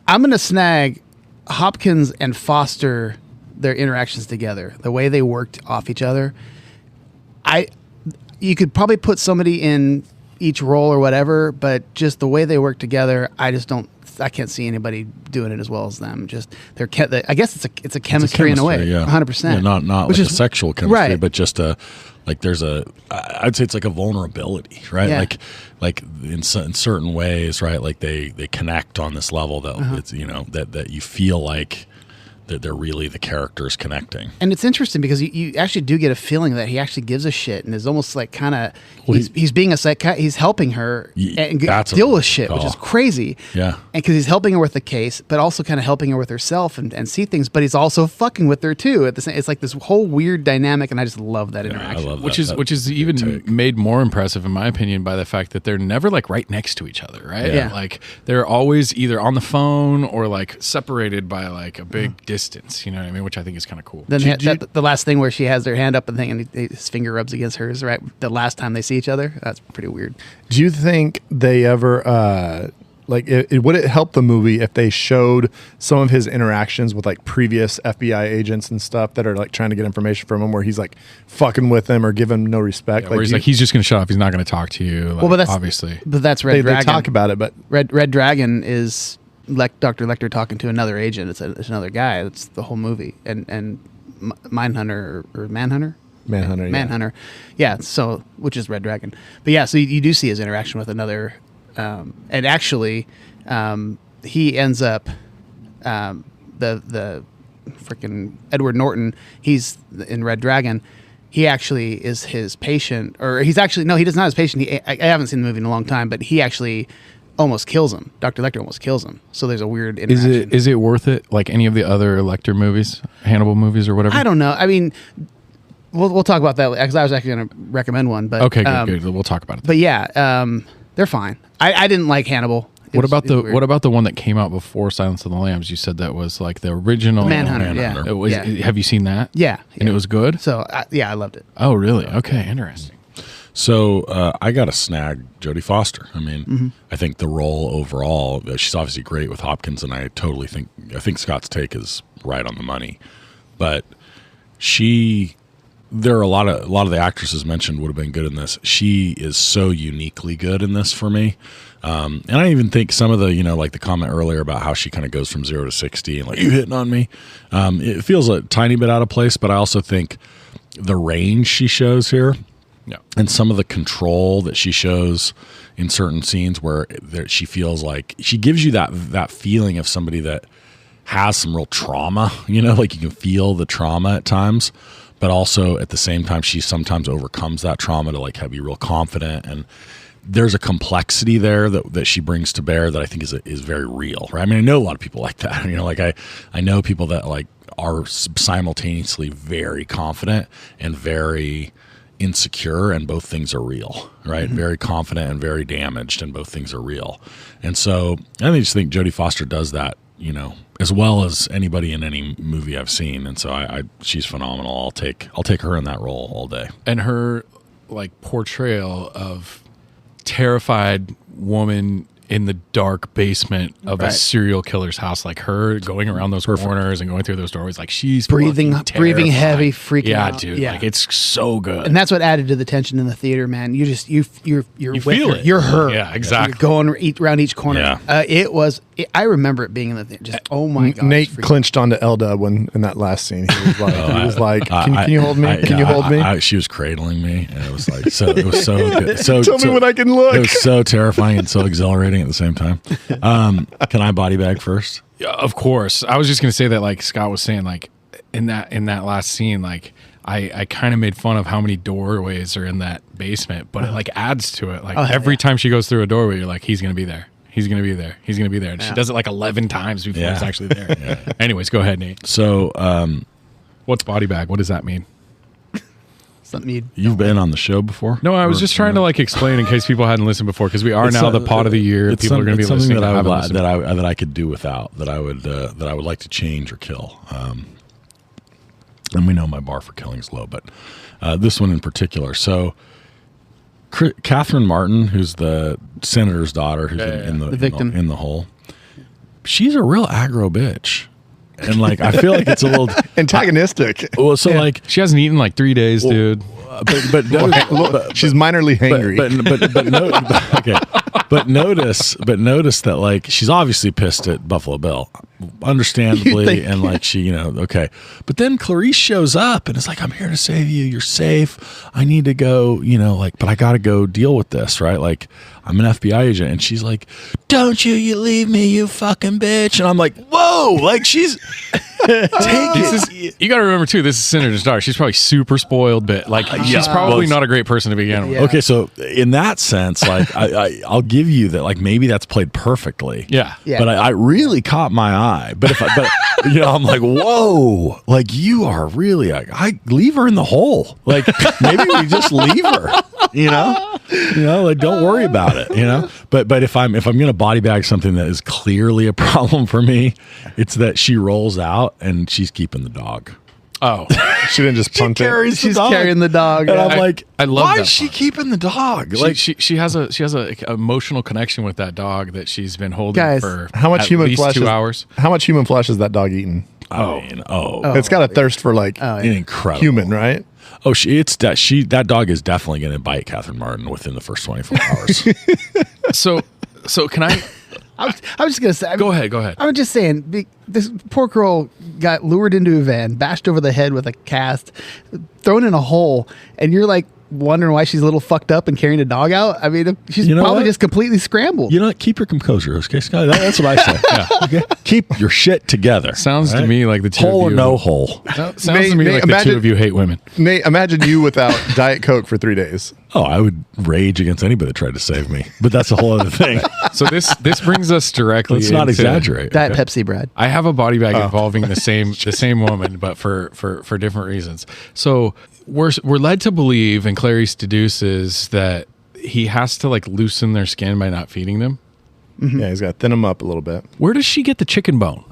I'm going to snag Hopkins and Foster, their interactions together, the way they worked off each other. You could probably put somebody in each role or whatever, but just the way they work together, I just don't I can't see anybody doing it as well as them. Just I guess it's a chemistry in a way, 100%. Yeah, not Which like is a sexual chemistry, right. but just there's I'd say it's like a vulnerability, right? Yeah. Like in certain ways, right? Like they connect on this level that it's that you feel like that they're really the characters connecting. And it's interesting because you actually do get a feeling that he actually gives a shit and is almost like kind of he's being a psychiatrist. He's helping her and deal with shit, which is crazy. Yeah, and because he's helping her with the case, but also kind of helping her with herself and see things. But he's also fucking with her too. At the same, it's like this whole weird dynamic, and I just love that interaction. I love that. Which is even made more impressive in my opinion by the fact that they're never like right next to each other, right? Yeah. Like they're always either on the phone or like separated by like a big distance. You know what I mean? Which I think is kind of cool. Then the last thing where she has her hand up and thing, and his finger rubs against hers. Right, the last time they see each other, that's pretty weird. Do you think they ever would it help the movie if they showed some of his interactions with like previous FBI agents and stuff that are like trying to get information from him, where he's like fucking with them or give him no respect? Yeah, where he's like, he's just going to shut up. He's not going to talk to you. Like, well, but that's obviously, but that's Red Dragon. They talk about it, but Red Dragon is Dr. Lecter talking to another agent. It's another guy. That's the whole movie. And Mindhunter or Manhunter. Manhunter. Yeah. So, which is Red Dragon. But yeah, so you do see his interaction with another, and actually, he ends up, the freaking Edward Norton. He's in Red Dragon. He actually is his patient, or he's actually no, he does not his patient. I haven't seen the movie in a long time, but he actually almost kills him. Dr. Lecter almost kills him. So there's a weird interaction. Is it worth it? Like any of the other Lecter movies, Hannibal movies or whatever? I don't know. I mean, we'll talk about that because I was actually going to recommend one. But okay, good. We'll talk about it. But yeah, they're fine. I didn't like Hannibal. What about the one that came out before Silence of the Lambs? You said that was like the original Manhunter. Yeah. It was. Yeah. Have you seen that? Yeah. And it was good. So I loved it. Oh, really? Okay, interesting. So I got to snag Jodie Foster. I mean, I think the role overall, she's obviously great with Hopkins, and I think Scott's take is right on the money. But there are a lot of the actresses mentioned would have been good in this. She is so uniquely good in this for me. And I even think some of the, like the comment earlier about how she kind of goes from 0 to 60 and like, you hitting on me. It feels a tiny bit out of place, but I also think the range she shows here. Yeah. And some of the control that she shows in certain scenes where she feels like she gives you that feeling of somebody that has some real trauma, like you can feel the trauma at times, but also at the same time, she sometimes overcomes that trauma to like have you real confident. And there's a complexity there that she brings to bear that I think is very real, right? I mean, I know a lot of people like that, like I know people that like are simultaneously very confident and very insecure, and both things are real, right? Mm-hmm. Very confident and very damaged, and both things are real. And so I just think Jodie Foster does that, as well as anybody in any movie I've seen. And so she's phenomenal. I'll take her in that role all day. And her like portrayal of terrified woman in the dark basement of a serial killer's house, like her going around those corners and going through those doorways, like she's breathing heavy, freaking out. Yeah, dude, like it's so good. And that's what added to the tension in the theater, man. You're with feel her. it. You're her. Yeah, exactly. You're going around each corner. Yeah. I remember it being in the theater. Just oh my god. Nate clinched onto Elda in that last scene. He was like, "Can you hold me? Can you hold me?" She was cradling me, and it was like it was so good. So tell me when I can look. It was so terrifying and so exhilarating at the same time. Can I body bag first? Yeah, of course. I was just gonna say that, like Scott was saying, like in that last scene, like I kind of made fun of how many doorways are in that basement, but it like adds to it. Like every time she goes through a doorway, you're like, he's gonna be there. He's going to be there. He's going to be there. And she does it like 11 times before he's actually there. Anyways, go ahead, Nate. So, what's body bag? What does that mean? Something you've been on the show before? No, I was just trying to like explain in case people hadn't listened before, because we are now the pod of the year. People are going to be listening. That I could do without. That I would like to change or kill. And we know my bar for killing is low, but this one in particular. So. Catherine Martin, who's the senator's daughter, who's in the victim in the hole, she's a real aggro bitch, and like I feel like it's a little antagonistic. Like she hasn't eaten like 3 days, dude. she's minorly hangry. But notice that like she's obviously pissed at Buffalo Bill, understandably, and like she, okay. But then Clarice shows up and is like, "I'm here to save you. You're safe. I need to go, but I got to go deal with this, right? Like, I'm an FBI agent." And she's like, "Don't you leave me, you fucking bitch!" And I'm like, "Whoa!" Like she's. You got to remember too. This is Senator's daughter. She's probably super spoiled, but like she's probably not a great person to begin with. Yeah. Okay, so in that sense, like I'll give you that. Like maybe that's played perfectly. Yeah. But I really caught my eye. But I'm like, whoa! Like you are really. I leave her in the hole. Like maybe we just leave her. Like don't worry about it. But if I'm gonna body bag something that is clearly a problem for me, it's that she rolls out and she's keeping the dog. Oh, she didn't just punt it. She's carrying the dog. And I'm like, I love why that is she part. keeping the dog? Like she has a emotional connection with that dog that she's been holding Guys, for how much at least least 2 is, hours. How much human flesh has that dog eaten? It's got a thirst for like incredible human, right? Oh, that dog is definitely going to bite Catherine Martin within the first 24 hours. So can I? I was just gonna say. Go ahead. I was just saying, this poor girl got lured into a van, bashed over the head with a cast, thrown in a hole, and you're like wondering why she's a little fucked up and carrying a dog out. I mean, she's probably just completely scrambled. You know what? Keep your composure, okay, Scott? That's what I say. Yeah. Okay? Keep your shit together. Sounds to me like the two hole of you. or no hole. Sounds to me like the two of you hate women. Nate, imagine you without Diet Coke for 3 days. Oh, I would rage against anybody that tried to save me. But that's a whole other thing. So this brings us directly. Let's not exaggerate. Diet Pepsi, Brad. I have a body bag involving the same woman, but for different reasons. So we're led to believe, and Clarice deduces that he has to like loosen their skin by not feeding them. Mm-hmm. Yeah, he's got to thin them up a little bit. Where does she get the chicken bone?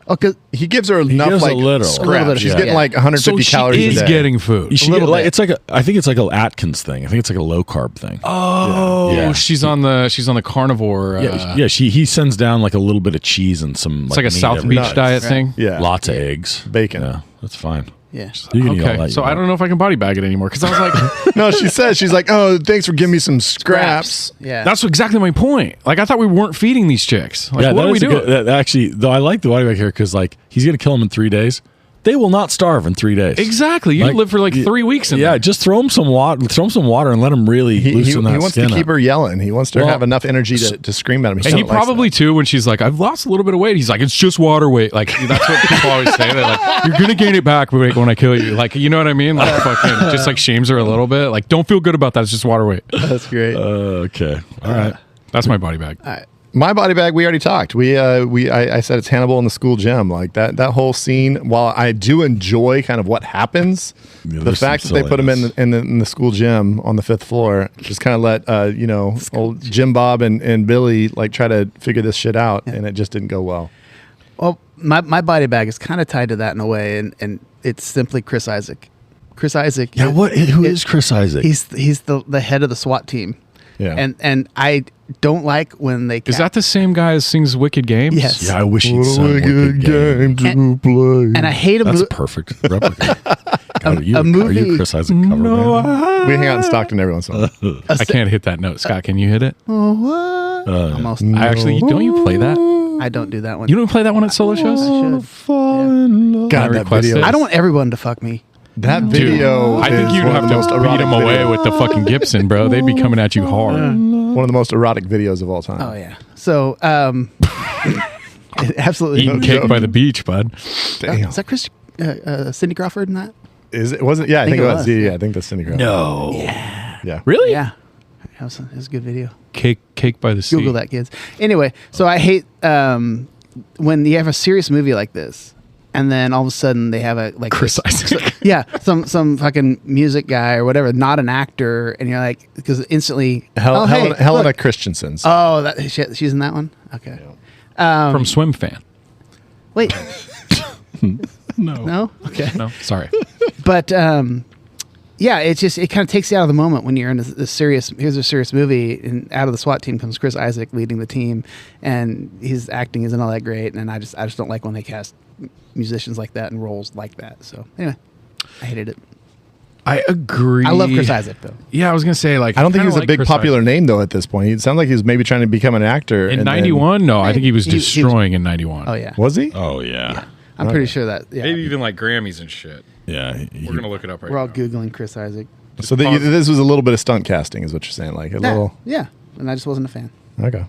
Oh, because he gives her enough like scraps. She's getting like 150 calories a day. She is getting food. I think it's like an Atkins thing. I think it's like a low carb thing. Oh, yeah. She's on the carnivore. He sends down like a little bit of cheese and some. It's like a South Beach diet thing. Yeah, lots of eggs, bacon. Yeah, that's fine. Yeah. Okay. So I don't know if I can body bag it anymore because I was like, no. She's like, oh, thanks for giving me some scraps. Yeah. That's exactly my point. Like I thought we weren't feeding these chicks. Like, what are we doing? Actually, though, I like the body bag here because like he's gonna kill them in 3 days. They will not starve in 3 days. Exactly. You live for like 3 weeks. Yeah, just throw them some water. Throw them some water and let them really loosen that skin. He wants to keep her yelling. He wants to have enough energy to scream at him. And he probably too, when she's like, "I've lost a little bit of weight," he's like, "It's just water weight." Like that's what people always say. They're like, "You're gonna gain it back when I kill you." Like, you know what I mean? Like, fucking, just like shames her a little bit. Like, don't feel good about that. It's just water weight. That's great. Okay. All right. That's my body bag. All right. My body bag, we already talked. I said it's Hannibal in the school gym. Like that whole scene, while I do enjoy kind of what happens, the fact that they put him in the school gym on the 5th floor just kind of let old Jim Bob and Billy like try to figure this shit out, and it just didn't go well. Well, my body bag is kind of tied to that in a way, and it's simply Chris Isaac. Chris Isaac. Yeah, who is Chris Isaac? He's the head of the SWAT team. Yeah. And I don't like when they Is that the same guy as sings Wicked Games? Yes. Yeah, I wish he'd sung Wicked Game to play. And I hate him. That's a perfect replica. God, are movie. you Chris Isaac cover band? We hang out in Stockton every once in a while. I can't hit that note. Scott, can you hit it? Almost. Don't you play that? I don't do that one. You don't play that one at solo shows? I should. God, that video. I don't want everyone to fuck me. That video. I think you'd have to beat them away with the fucking Gibson, bro. They'd be coming at you hard. One of the most erotic videos of all time. Oh yeah. So absolutely. Eating cake by the beach, bud. Damn. Is that Chris Cindy Crawford in that? Is it? Was it? Yeah, I think it was. Yeah, I think that's Cindy Crawford. No. Yeah. Really? Yeah. It was a good video. Cake by the sea. Google that, kids. Anyway, so I hate when you have a serious movie like this, and then all of a sudden they have a like Chris Isaac. Yeah, some fucking music guy or whatever, not an actor, and you're like, because instantly, Helena Christensen's. Oh, she's in that one. Okay. From Swim Fan. Wait. No. No. Okay. No. Sorry. But yeah, it kind of takes you out of the moment when you're in here's a serious movie, and out of the SWAT team comes Chris Isaac leading the team, and his acting isn't all that great, and I just don't like when they cast musicians like that and roles like that. So anyway, I hated it. I agree. I love Chris Isaac though. Yeah, I was gonna say like I don't think he was a like big Chris popular Isaac. name though at this point. It sounded like he was maybe trying to become an actor. In and then- '91. No, I think he was He was- destroying in '91. Oh yeah, Was he? Oh yeah. I'm pretty sure that. Yeah, Maybe even like Grammys and shit. Yeah. We're gonna look it up right we're all now. googling Chris Isaac. So this was a little bit of stunt casting, is what you're saying, like a little. Yeah, and I just wasn't a fan. Okay.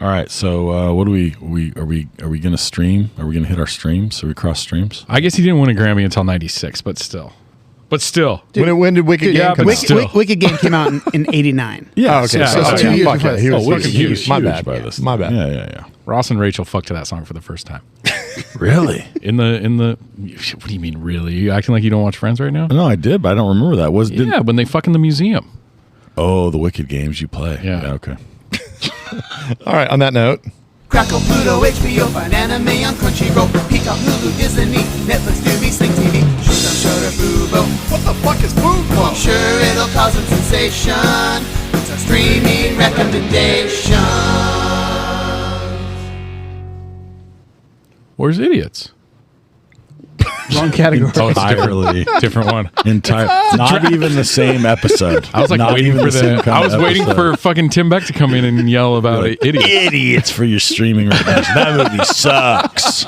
All right. So what do are we going to stream? Are we going to hit our streams? So we cross streams? I guess he didn't win a Grammy until '96, but still. When did Wicked Game come out? Wicked Game came out in '89. Yeah. Okay. Yeah, So oh, it's yeah. 2 years Fuck before yeah. that. He was Wicked fucking Game huge. was My huge bad. by this My bad. Yeah. Ross and Rachel fucked to that song for the first time. Really? In the what do you mean really? You acting like you don't watch Friends right now? No, I did, but I don't remember that. Yeah, when they fuck in the museum. Oh, the Wicked games you play. Yeah. Okay. All right. On that note, Crackle, Pluto, HBO, find anime on Crunchyroll, Peacock, Hulu, Disney, Netflix, Tubi, Sling TV, Showtime, Shudder, Fubo. What the fuck is Fubo? I'm sure it'll cause a sensation. It's our streaming recommendation. Where's Idiots? Wrong category. Oh, it's Entirely different one. Not even the same episode. I was like Not waiting even for same kind I was of waiting episode. for fucking Tim Beck to come in and yell about Idiots. Idiots for your streaming recommendation. That movie sucks.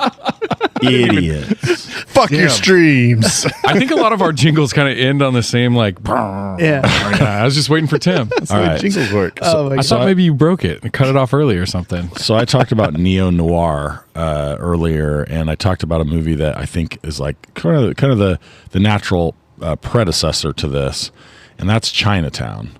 Idiots. fuck your streams. I think a lot of our jingles kind of end on the same like. Yeah. I was just waiting for Tim. That's All the way right. jingles work. Oh my I God. thought maybe you broke it and cut it off early or something. So I talked about neo-noir earlier, and I talked about a movie that I think is like kind of the natural predecessor to this, and that's Chinatown.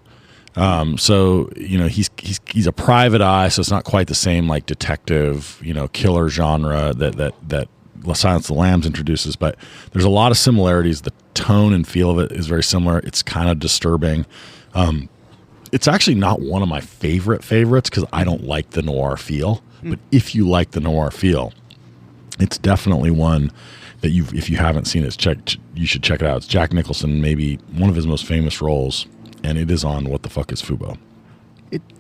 So he's a private eye, so it's not quite the same like detective killer genre that Silence of the Lambs introduces, but there's a lot of similarities. The tone and feel of it is very similar. It's kind of disturbing. It's actually not one of my favorites because I don't like the noir feel. But if you like the noir feel, it's definitely one that if you haven't seen it, you should check it out. It's Jack Nicholson, maybe one of his most famous roles, and it is on What the Fuck is Fubo?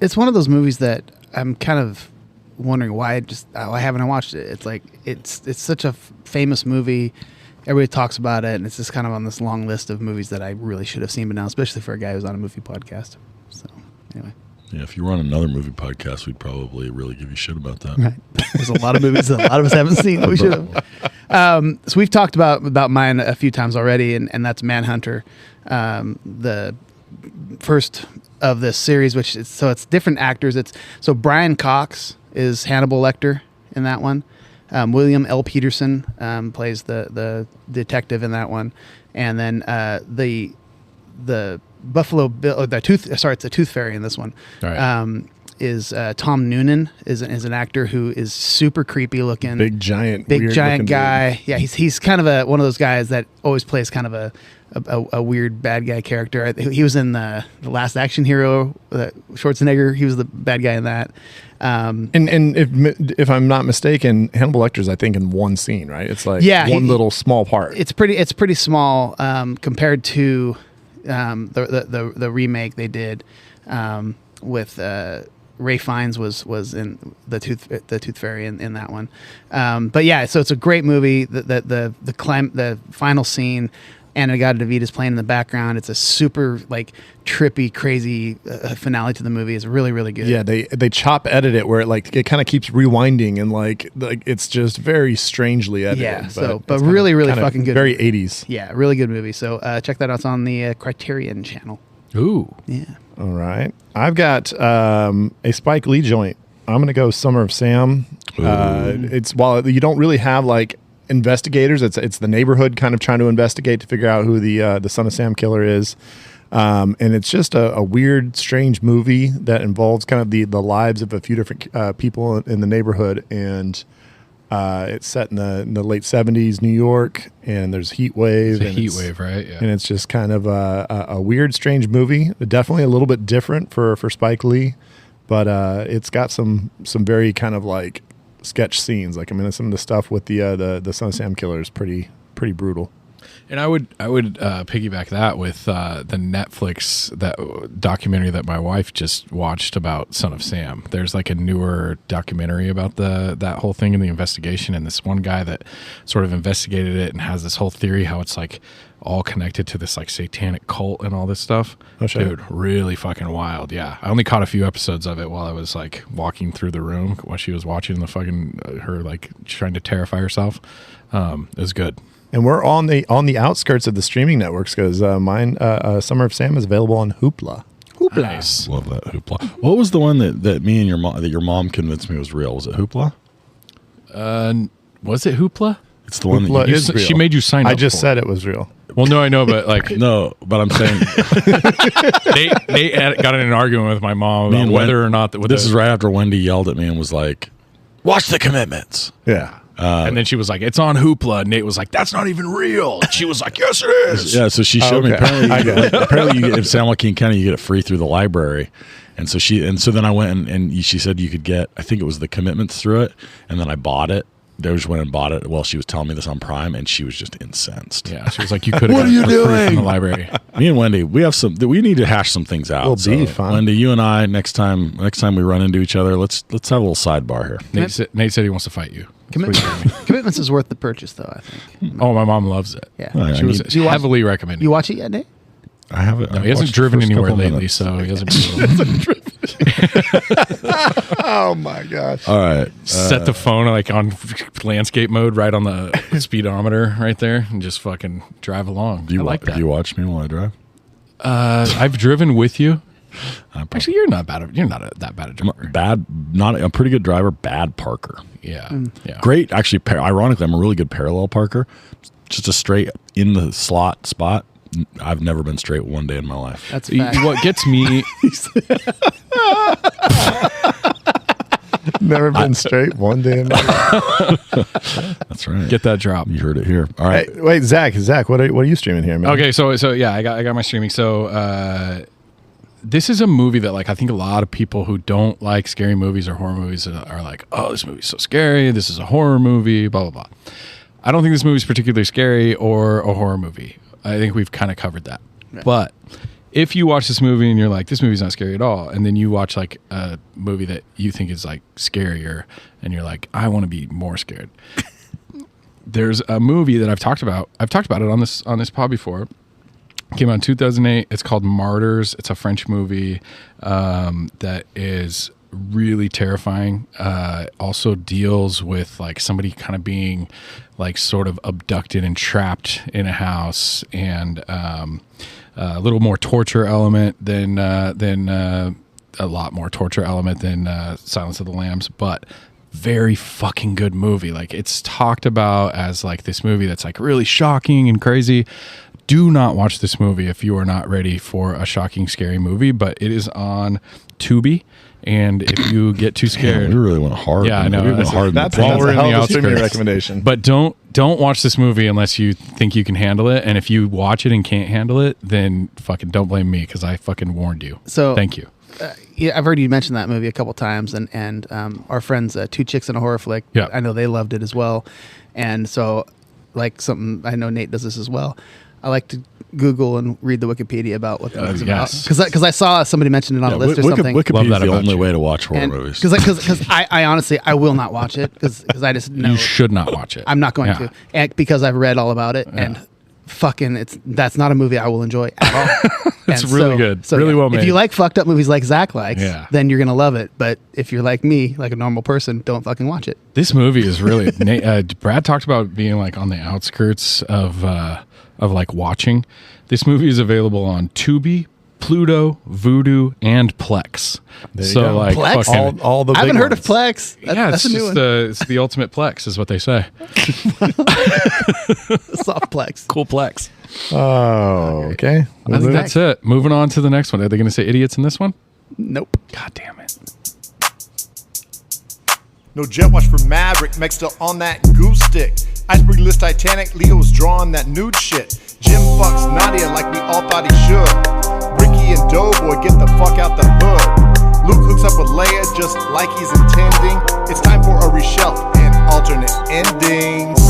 It's one of those movies that I'm kind of wondering why haven't I watched it? It's like it's such a famous movie. Everybody talks about it, and it's just kind of on this long list of movies that I really should have seen by now, especially for a guy who's on a movie podcast. So anyway. Yeah, if you were on another movie podcast, we'd probably really give you shit about that. Right. There's a lot of movies that a lot of us haven't seen that we should have. So we've talked about mine a few times already, and that's Manhunter, the first of this series, it's different actors. So Brian Cox is Hannibal Lecter in that one. William L. Peterson plays the detective in that one, and then the Buffalo Bill, it's a Tooth Fairy in this one. Right. Is Tom Noonan is an actor who is super creepy looking, Big giant guy. Dude. Yeah, he's kind of one of those guys that always plays kind of a weird bad guy character. He was in the Last Action Hero, Schwarzenegger. He was the bad guy in that. And if I'm not mistaken, Hannibal Lecter's I think in one scene, right? It's like one little small part. It's pretty small compared to the remake they did with Ray Fiennes was in the Tooth Fairy in that one. But yeah, so it's a great movie. The final scene, Anna David is playing in the background. It's a super like trippy, crazy finale to the movie. It's really, really good. Yeah, they chop edit it where it kind of keeps rewinding and like it's just very strangely edited. Yeah, but really, really fucking good. Very 80s. Yeah, really good movie. So check that out. It's on the Criterion channel. Ooh. Yeah. All right. I've got a Spike Lee joint. I'm going to go Summer of Sam. It's while you don't really have like investigators, it's the neighborhood kind of trying to investigate to figure out who the Son of Sam killer is. And it's just a weird, strange movie that involves kind of the lives of a few different people in the neighborhood. And it's set in the late 70s New York, and there's heat wave. It's a heat wave, right? Yeah. And it's just kind of a weird, strange movie. Definitely a little bit different for Spike Lee, but it's got some very kind of like sketch scenes. Like some of the stuff with the Son of Sam killer is pretty brutal. And I would piggyback that with the Netflix documentary that my wife just watched about Son of Sam. There's like a newer documentary about that whole thing and the investigation, and this one guy that sort of investigated it and has this whole theory how it's like all connected to this like satanic cult and all this stuff. Oh, sure. Dude, really fucking wild. Yeah, I only caught a few episodes of it while I was like walking through the room while she was watching the fucking her like trying to terrify herself. It was good. And we're on the outskirts of the streaming networks because mine, Summer of Sam, is available on Hoopla. Nice. Love that Hoopla. What was the one that me and your mom convinced me was real? Was it Hoopla? Was it Hoopla? It's the one Hoopla that is real. She made you sign up. I just for said it was real. Well, no, I know, but like no, but I'm saying Nate got in an argument with my mom about whether or not this is right after Wendy yelled at me and was like, "Watch The Commitments." Yeah. And then she was like, "It's on Hoopla." And Nate was like, "That's not even real." And she was like, "Yes, it is." Yeah, so she showed me. Apparently, you get in San Joaquin County, you get it free through the library. And so then I went and she said you could get, I think it was The Commitments through it, and then I bought it. I just went and bought it while she was telling me this on Prime, and she was just incensed. Yeah, she was like, "You could have What got are you it for free doing?" from the library." Me and Wendy, we need to hash some things out. Will be fun. Wendy, you and I, next time we run into each other, let's have a little sidebar here. Nate said he wants to fight you. Commitments is worth the purchase, though, I think. Oh, my mom loves it. Yeah. Oh, yeah, She was heavily recommended. You watch it yet, Nate? I haven't. No, he hasn't driven anywhere lately, so he hasn't been Oh my gosh. All right. set the phone like on landscape mode right on the speedometer right there and just fucking drive along. Do you I like that. Do you watch me while I drive? I've driven with you. Actually, you're not that bad a driver. I'm a pretty good driver. Bad parker. Yeah. Yeah. Great. Actually, ironically, I'm a really good parallel parker. Just a straight in the slot spot. I've never been straight one day in my life. That's a fact. What gets me Never been straight one day in my life. That's right. Get that drop. You heard it here. All right. Hey, wait, Zach, what are you streaming here, man? Okay, so yeah, I got my streaming. So this is a movie that like I think a lot of people who don't like scary movies or horror movies are like, "Oh, this movie's so scary. This is a horror movie." Blah blah blah. I don't think this movie's particularly scary or a horror movie. I think we've kind of covered that. Yeah. But if you watch this movie and you're like, "This movie's not scary at all," and then you watch like a movie that you think is like scarier, and you're like, "I want to be more scared." There's a movie that I've talked about. I've talked about it on this pod before. It came out in 2008. It's called Martyrs. It's a French movie that is really terrifying. Also deals with like somebody kind of being like sort of abducted and trapped in a house, and a little more torture element than a lot more torture element than Silence of the Lambs, but very fucking good movie. Like it's talked about as like this movie that's like really shocking and crazy. Do not watch this movie if you are not ready for a shocking, scary movie, but it is on Tubi. And if you get too scared, we really went hard. Yeah, I know. We went hard. That's while we're in the a streaming outskirts. recommendation. But don't watch this movie unless you think you can handle it. And if you watch it and can't handle it, then fucking don't blame me because I fucking warned you. So thank you. Yeah, I've heard you mention that movie a couple times, and our friends, Two Chicks in a Horror Flick. Yeah. I know they loved it as well, and so like something I know Nate does this as well. I like to Google and read the Wikipedia about what the movie's about because I saw somebody mention it on a list or something. Wikipedia is the only way to watch horror movies. Because I honestly I will not watch it because I just know You should not watch it. I'm not going to, and because I've read all about it and. Fucking, that's not a movie I will enjoy at all. It's really good. Really well made. If you like fucked up movies like Zach likes, Yeah. then you're gonna love it. But if you're like me, like a normal person, don't fucking watch it. This movie is really. Brad talked about being like on the outskirts of like watching. This movie is available on Tubi, Pluto, Vudu, and Plex. go. Like Plex? fucking, all the I haven't big heard of ones. Plex. That's a new one. it's the ultimate Plex, is what they say. Soft Plex. Cool Plex. Oh, okay. I think that's it. Moving on to the next one. Are they going to say idiots in this one? Nope. God damn it. No jet wash for Maverick, Meg's still on that goose stick. Iceberg list Titanic, Leo's drawing that nude shit. Jim fucks Nadia like we all thought he should. Ricky and Doughboy get the fuck out the hood. Luke hooks up with Leia just like he's intending. It's time for a reshelf and alternate endings.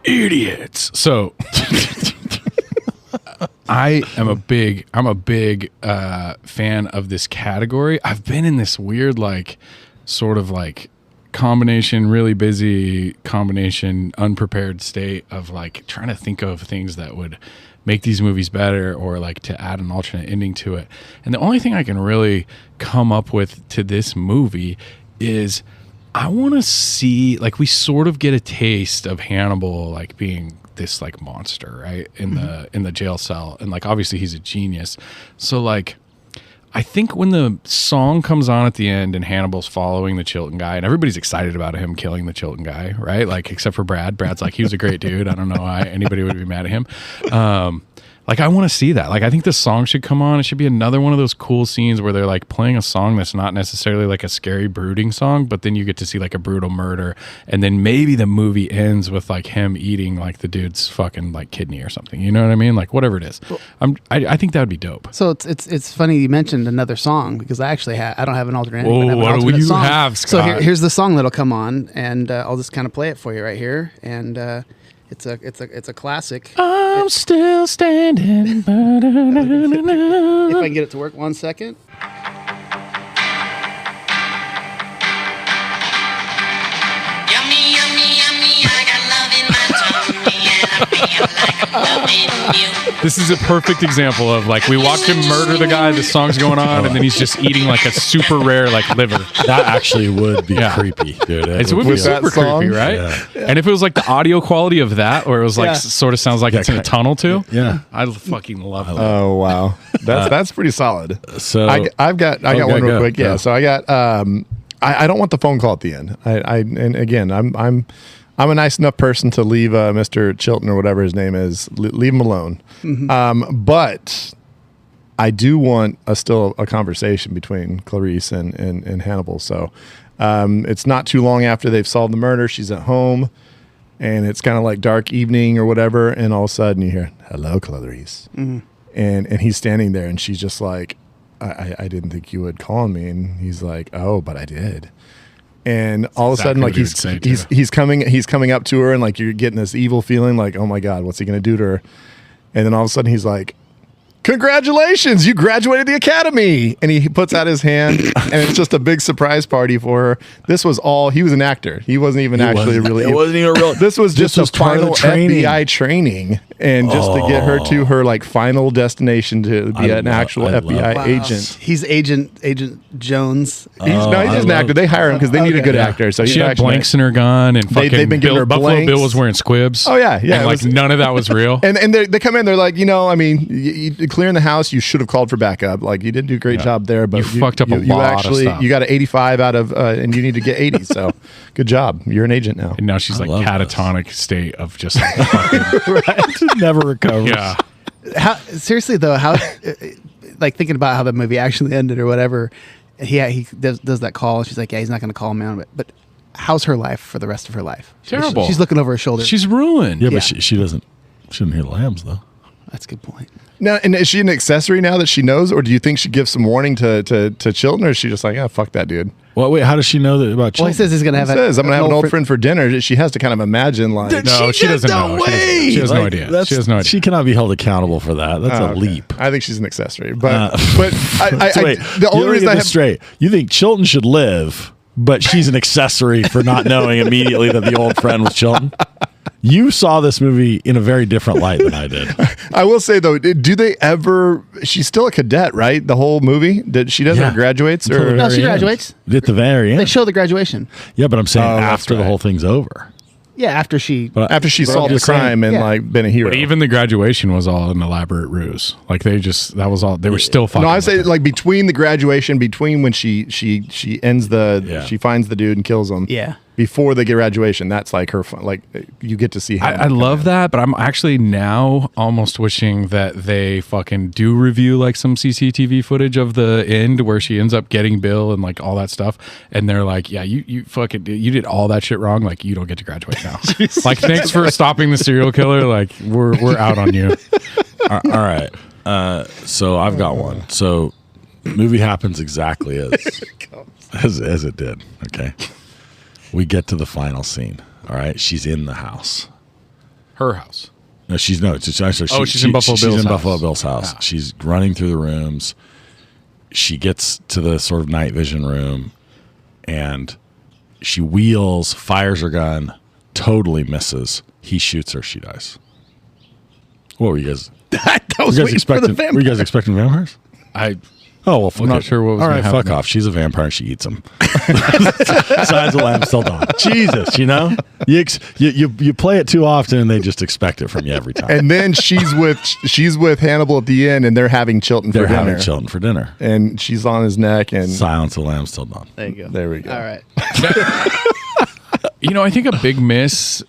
Idiots. So I'm a big fan of this category. I've been in this weird like sort of like combination, really busy combination, unprepared state of like trying to think of things that would make these movies better or like to add an alternate ending to it. And the only thing I can really come up with to this movie is I want to see, like, we sort of get a taste of Hannibal like being this like monster, right? In the jail cell. And like obviously he's a genius. So like I think when the song comes on at the end and Hannibal's following the Chilton guy and everybody's excited about him killing the Chilton guy, right? Like, except for Brad. Brad's like, he was a great dude. I don't know why anybody would be mad at him. Like, I want to see that. Like, I think the song should come on. It should be another one of those cool scenes where they're like playing a song that's not necessarily like a scary, brooding song, but then you get to see like a brutal murder. And then maybe the movie ends with like him eating like the dude's fucking like kidney or something. You know what I mean? Like, whatever it is. I think that would be dope. So it's funny you mentioned another song because I actually I don't have an alternate ending. Oh, but I have an what do alternate you song. have, Scott? So here's the song that'll come on, and I'll just kind of play it for you right here. And it's a classic. I'm still standing. If I can get it to work, 1 second. Yummy, yummy, yummy, I got love in my tummy and I feel like I'm loving you. This is a perfect example of like we watch him murder the guy, the song's going on, and then he's just eating like a super rare like liver. That actually would be creepy, dude. It would be super creepy, right? Yeah. And if it was like the audio quality of that, or it was like sort of sounds like it's in a tunnel too. Yeah, I fucking love that. Oh wow, that's pretty solid. So I got one real quick. Yeah, so I got I don't want the phone call at the end. And again I'm a nice enough person to leave Mr. Chilton or whatever his name is, leave him alone. Mm-hmm. But I do want still a conversation between Clarice and Hannibal. So it's not too long after they've solved the murder. She's at home, and it's kind of like dark evening or whatever, and all of a sudden you hear, "Hello, Clarice," and he's standing there, and she's just like, I didn't think you would call me," and he's like, "Oh, but I did." And all of a sudden, like he's coming up to her, and like you're getting this evil feeling, like, oh my God, what's he gonna do to her? And then all of a sudden, he's like, "Congratulations, you graduated the academy!" And he puts out his hand, and it's just a big surprise party for her. This was all he was an actor. He wasn't even actually really. It wasn't even real. This was just a final FBI training, and just to get her to her like final destination to be an actual FBI agent. He's Agent Jones. He's just an actor. They hire him because they need a good actor. So she had blanks in her gun, and fucking they've been giving her Buffalo blanks. Bill was wearing squibs. Oh yeah, and like none of that was real. And they come in, they're like, I mean, you clearing the house, you should have called for backup. Like you didn't do a great job there, but you fucked up a lot of stuff. You got an 85 out of, and you need to get 80. So good job. You're an agent now. And now she's like catatonic state of just like fucking right, never recovers. Yeah. Seriously though, how like thinking about how the movie actually ended or whatever, he does that call. And she's like, yeah, he's not going to call him out. But how's her life for the rest of her life? Terrible. She's looking over her shoulder. She's ruined. Yeah, but she doesn't hear the lambs though. That's a good point. Now, and is she an accessory now that she knows, or do you think she gives some warning to Chilton, or is she just like, fuck that dude? Well, wait, how does she know that about Chilton? Well, he says he's going to have. I'm going to have an old friend for dinner. She has to kind of imagine like, no, she doesn't know. She has no idea. She has no idea. She cannot be held accountable for that. That's a leap. I think she's an accessory, but wait, the only reason I have straight, you think Chilton should live, but she's an accessory for not knowing immediately that the old friend was Chilton. You saw this movie in a very different light than I did. I will say though, do they ever? She's still a cadet, right? The whole movie. She doesn't graduates, or no, she graduates. At the very end, they show the graduation. Yeah, but I'm saying after the whole thing's over. Yeah, after she solved the crime and like been a hero. But even the graduation was all an elaborate ruse. Like that was all. They were still fucking. No, I say like between the graduation, between when she ends she finds the dude and kills him. Yeah. Before they get graduation, that's like her fun. Like you get to see him. I love that, but I'm actually now almost wishing that they fucking do review like some CCTV footage of the end where she ends up getting Bill and like all that stuff, and they're like, yeah, you fucking you did all that shit wrong. Like you don't get to graduate now. Like thanks for stopping the serial killer. Like we're out on you. All right. So I've got one. So movie happens exactly as it did. Okay. We get to the final scene. All right, she's in the house. Her house. No, she's in Buffalo Bill's house. She's in Buffalo Bill's house. Yeah. She's running through the rooms. She gets to the sort of night vision room, and She wheels, fires her gun, totally misses. He shoots her, she dies. What were you guys? I was waiting for the vampire. Were you guys expecting vampires? Oh, well, fuck I'm not it. sure what was All gonna right, fuck happen. off. She's a vampire and she eats them. Signs of Lambs Till Dawn. Jesus, you know? You play it too often and they just expect it from you every time. And then she's with Hannibal at the end, and they're having Chilton for They're dinner. having Chilton for dinner. And she's on his neck, and Silence of the Lambs Till Dawn. There you go. there we go. All right. You know, I think a big miss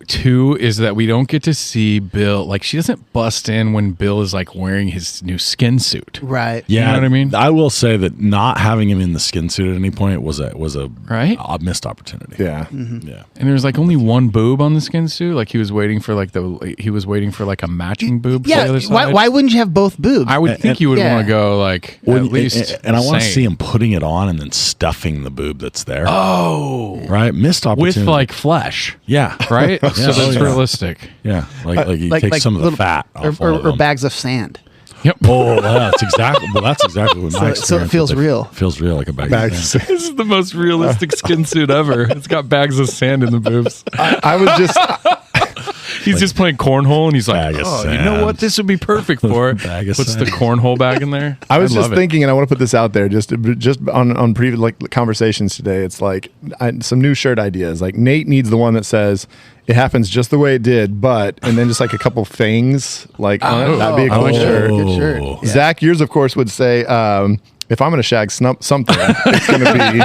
too is that we don't get to see Bill. Like, she doesn't bust in when Bill is like wearing his new skin suit. Right. Yeah, You know what I mean? I will say that not having him in the skin suit at any point was a Right? missed opportunity. Yeah. Yeah. And there's like only one boob on the skin suit. Like he was waiting for like a matching boob for the Yeah. other side. Why wouldn't you have both boobs? I would think you would Yeah. want to go like Well, at least. and I want to same. see him putting it on and then stuffing the boob that's there. Oh, Right? Missed opportunity. with like flesh, yeah. right? Yeah. So that's Oh, yeah. realistic. Yeah. Like he takes some of the little- fat off one of or them. bags of sand. Yep. Oh, that's exactly what my So it experience feels with real. Feels real, like a bag Back- of sand. This is the most realistic skin suit ever. It's got bags of sand in the boobs. I was just He's just playing cornhole, and he's like, Bag of "Oh, you know sand. what? This would be perfect for." Bag of Puts the sand. cornhole bag in there. I was I'd just love it. thinking, and I want to put this out there, just on previous like conversations today. It's like some new shirt ideas. Like Nate needs the one that says it happens just the way it did, but, and then just like a couple things like on it. That'd be a cool shirt. Good shirt. Oh. Yeah. Zach, yours of course would say, if I'm going to shag something, it's going to be ...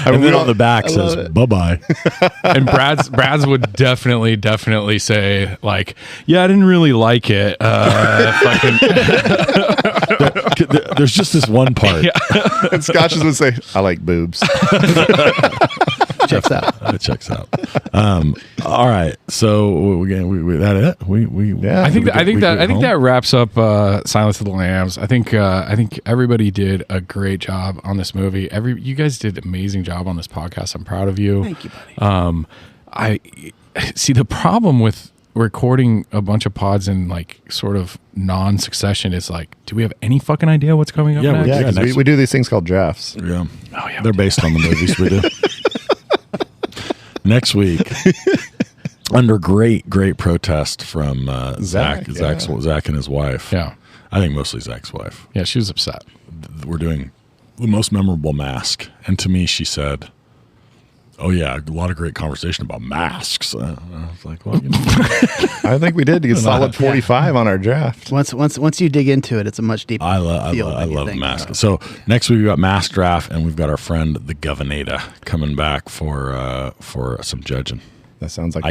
And then on the back says, bye-bye. And Brad's would definitely say like, "Yeah, I didn't really like it." There's just this one part. And Scotch's would say, I like boobs. Checks out. It checks out. All right. So we that it? Yeah. I think home? that wraps up Silence of the Lambs. I think everybody did a great job on this movie. You guys did an amazing job on this podcast. I'm proud of you. Thank you, buddy. I see the problem with recording a bunch of pods in like sort of non-succession is like, do we have any fucking idea what's coming up Yeah, next? Yeah, because we do these things called drafts. Yeah. Oh, yeah, They're based on the movies we do. Next week, under great protest from Zach and his wife. Yeah. I think mostly Zach's wife. Yeah, she was upset. We're doing the most memorable mask. And to me, she said, "Oh yeah, a lot of great conversation about masks." I was like, "Well, you know." I think we did get solid 45 on our draft. Once you dig into it, it's a much deeper I love mask. So next week we got mask draft, and we've got our friend the Governor coming back for some judging. That sounds like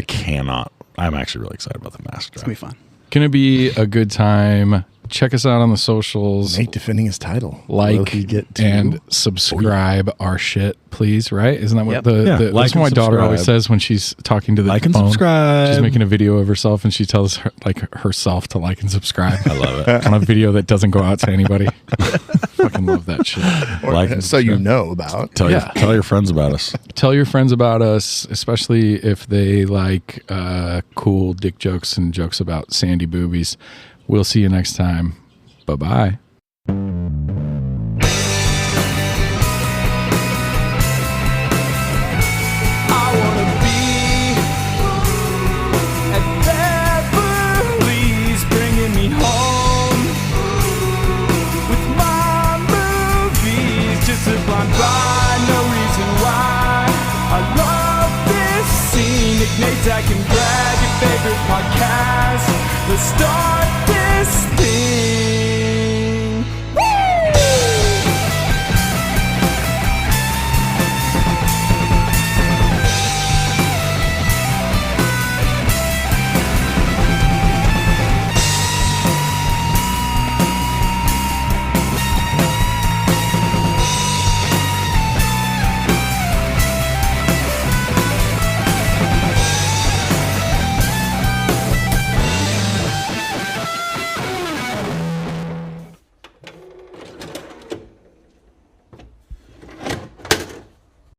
I'm actually really excited about the mask It's draft. gonna be fun. Gonna be a good time. Check us out on the socials. Nate defending his title. Like Will he get to? and subscribe our shit, please. Right? Isn't that what Yep. that's like what my and daughter always subscribe. says when she's talking to the Like and phone. subscribe. She's making a video of herself, and she tells herself to like and subscribe. I love it. On a video that doesn't go out to anybody. Fucking love that shit. Like and So you subscribe. know about. Tell your friends about us. Tell your friends about us, especially if they like cool dick jokes and jokes about sandy boobies. We'll see you next time. Bye-bye. I wanna be at Beverly's, bringing me home with my movies. Just a blind ride, no reason why. I love this scene. Nick Nate, I can grab your favorite podcast. Let's start.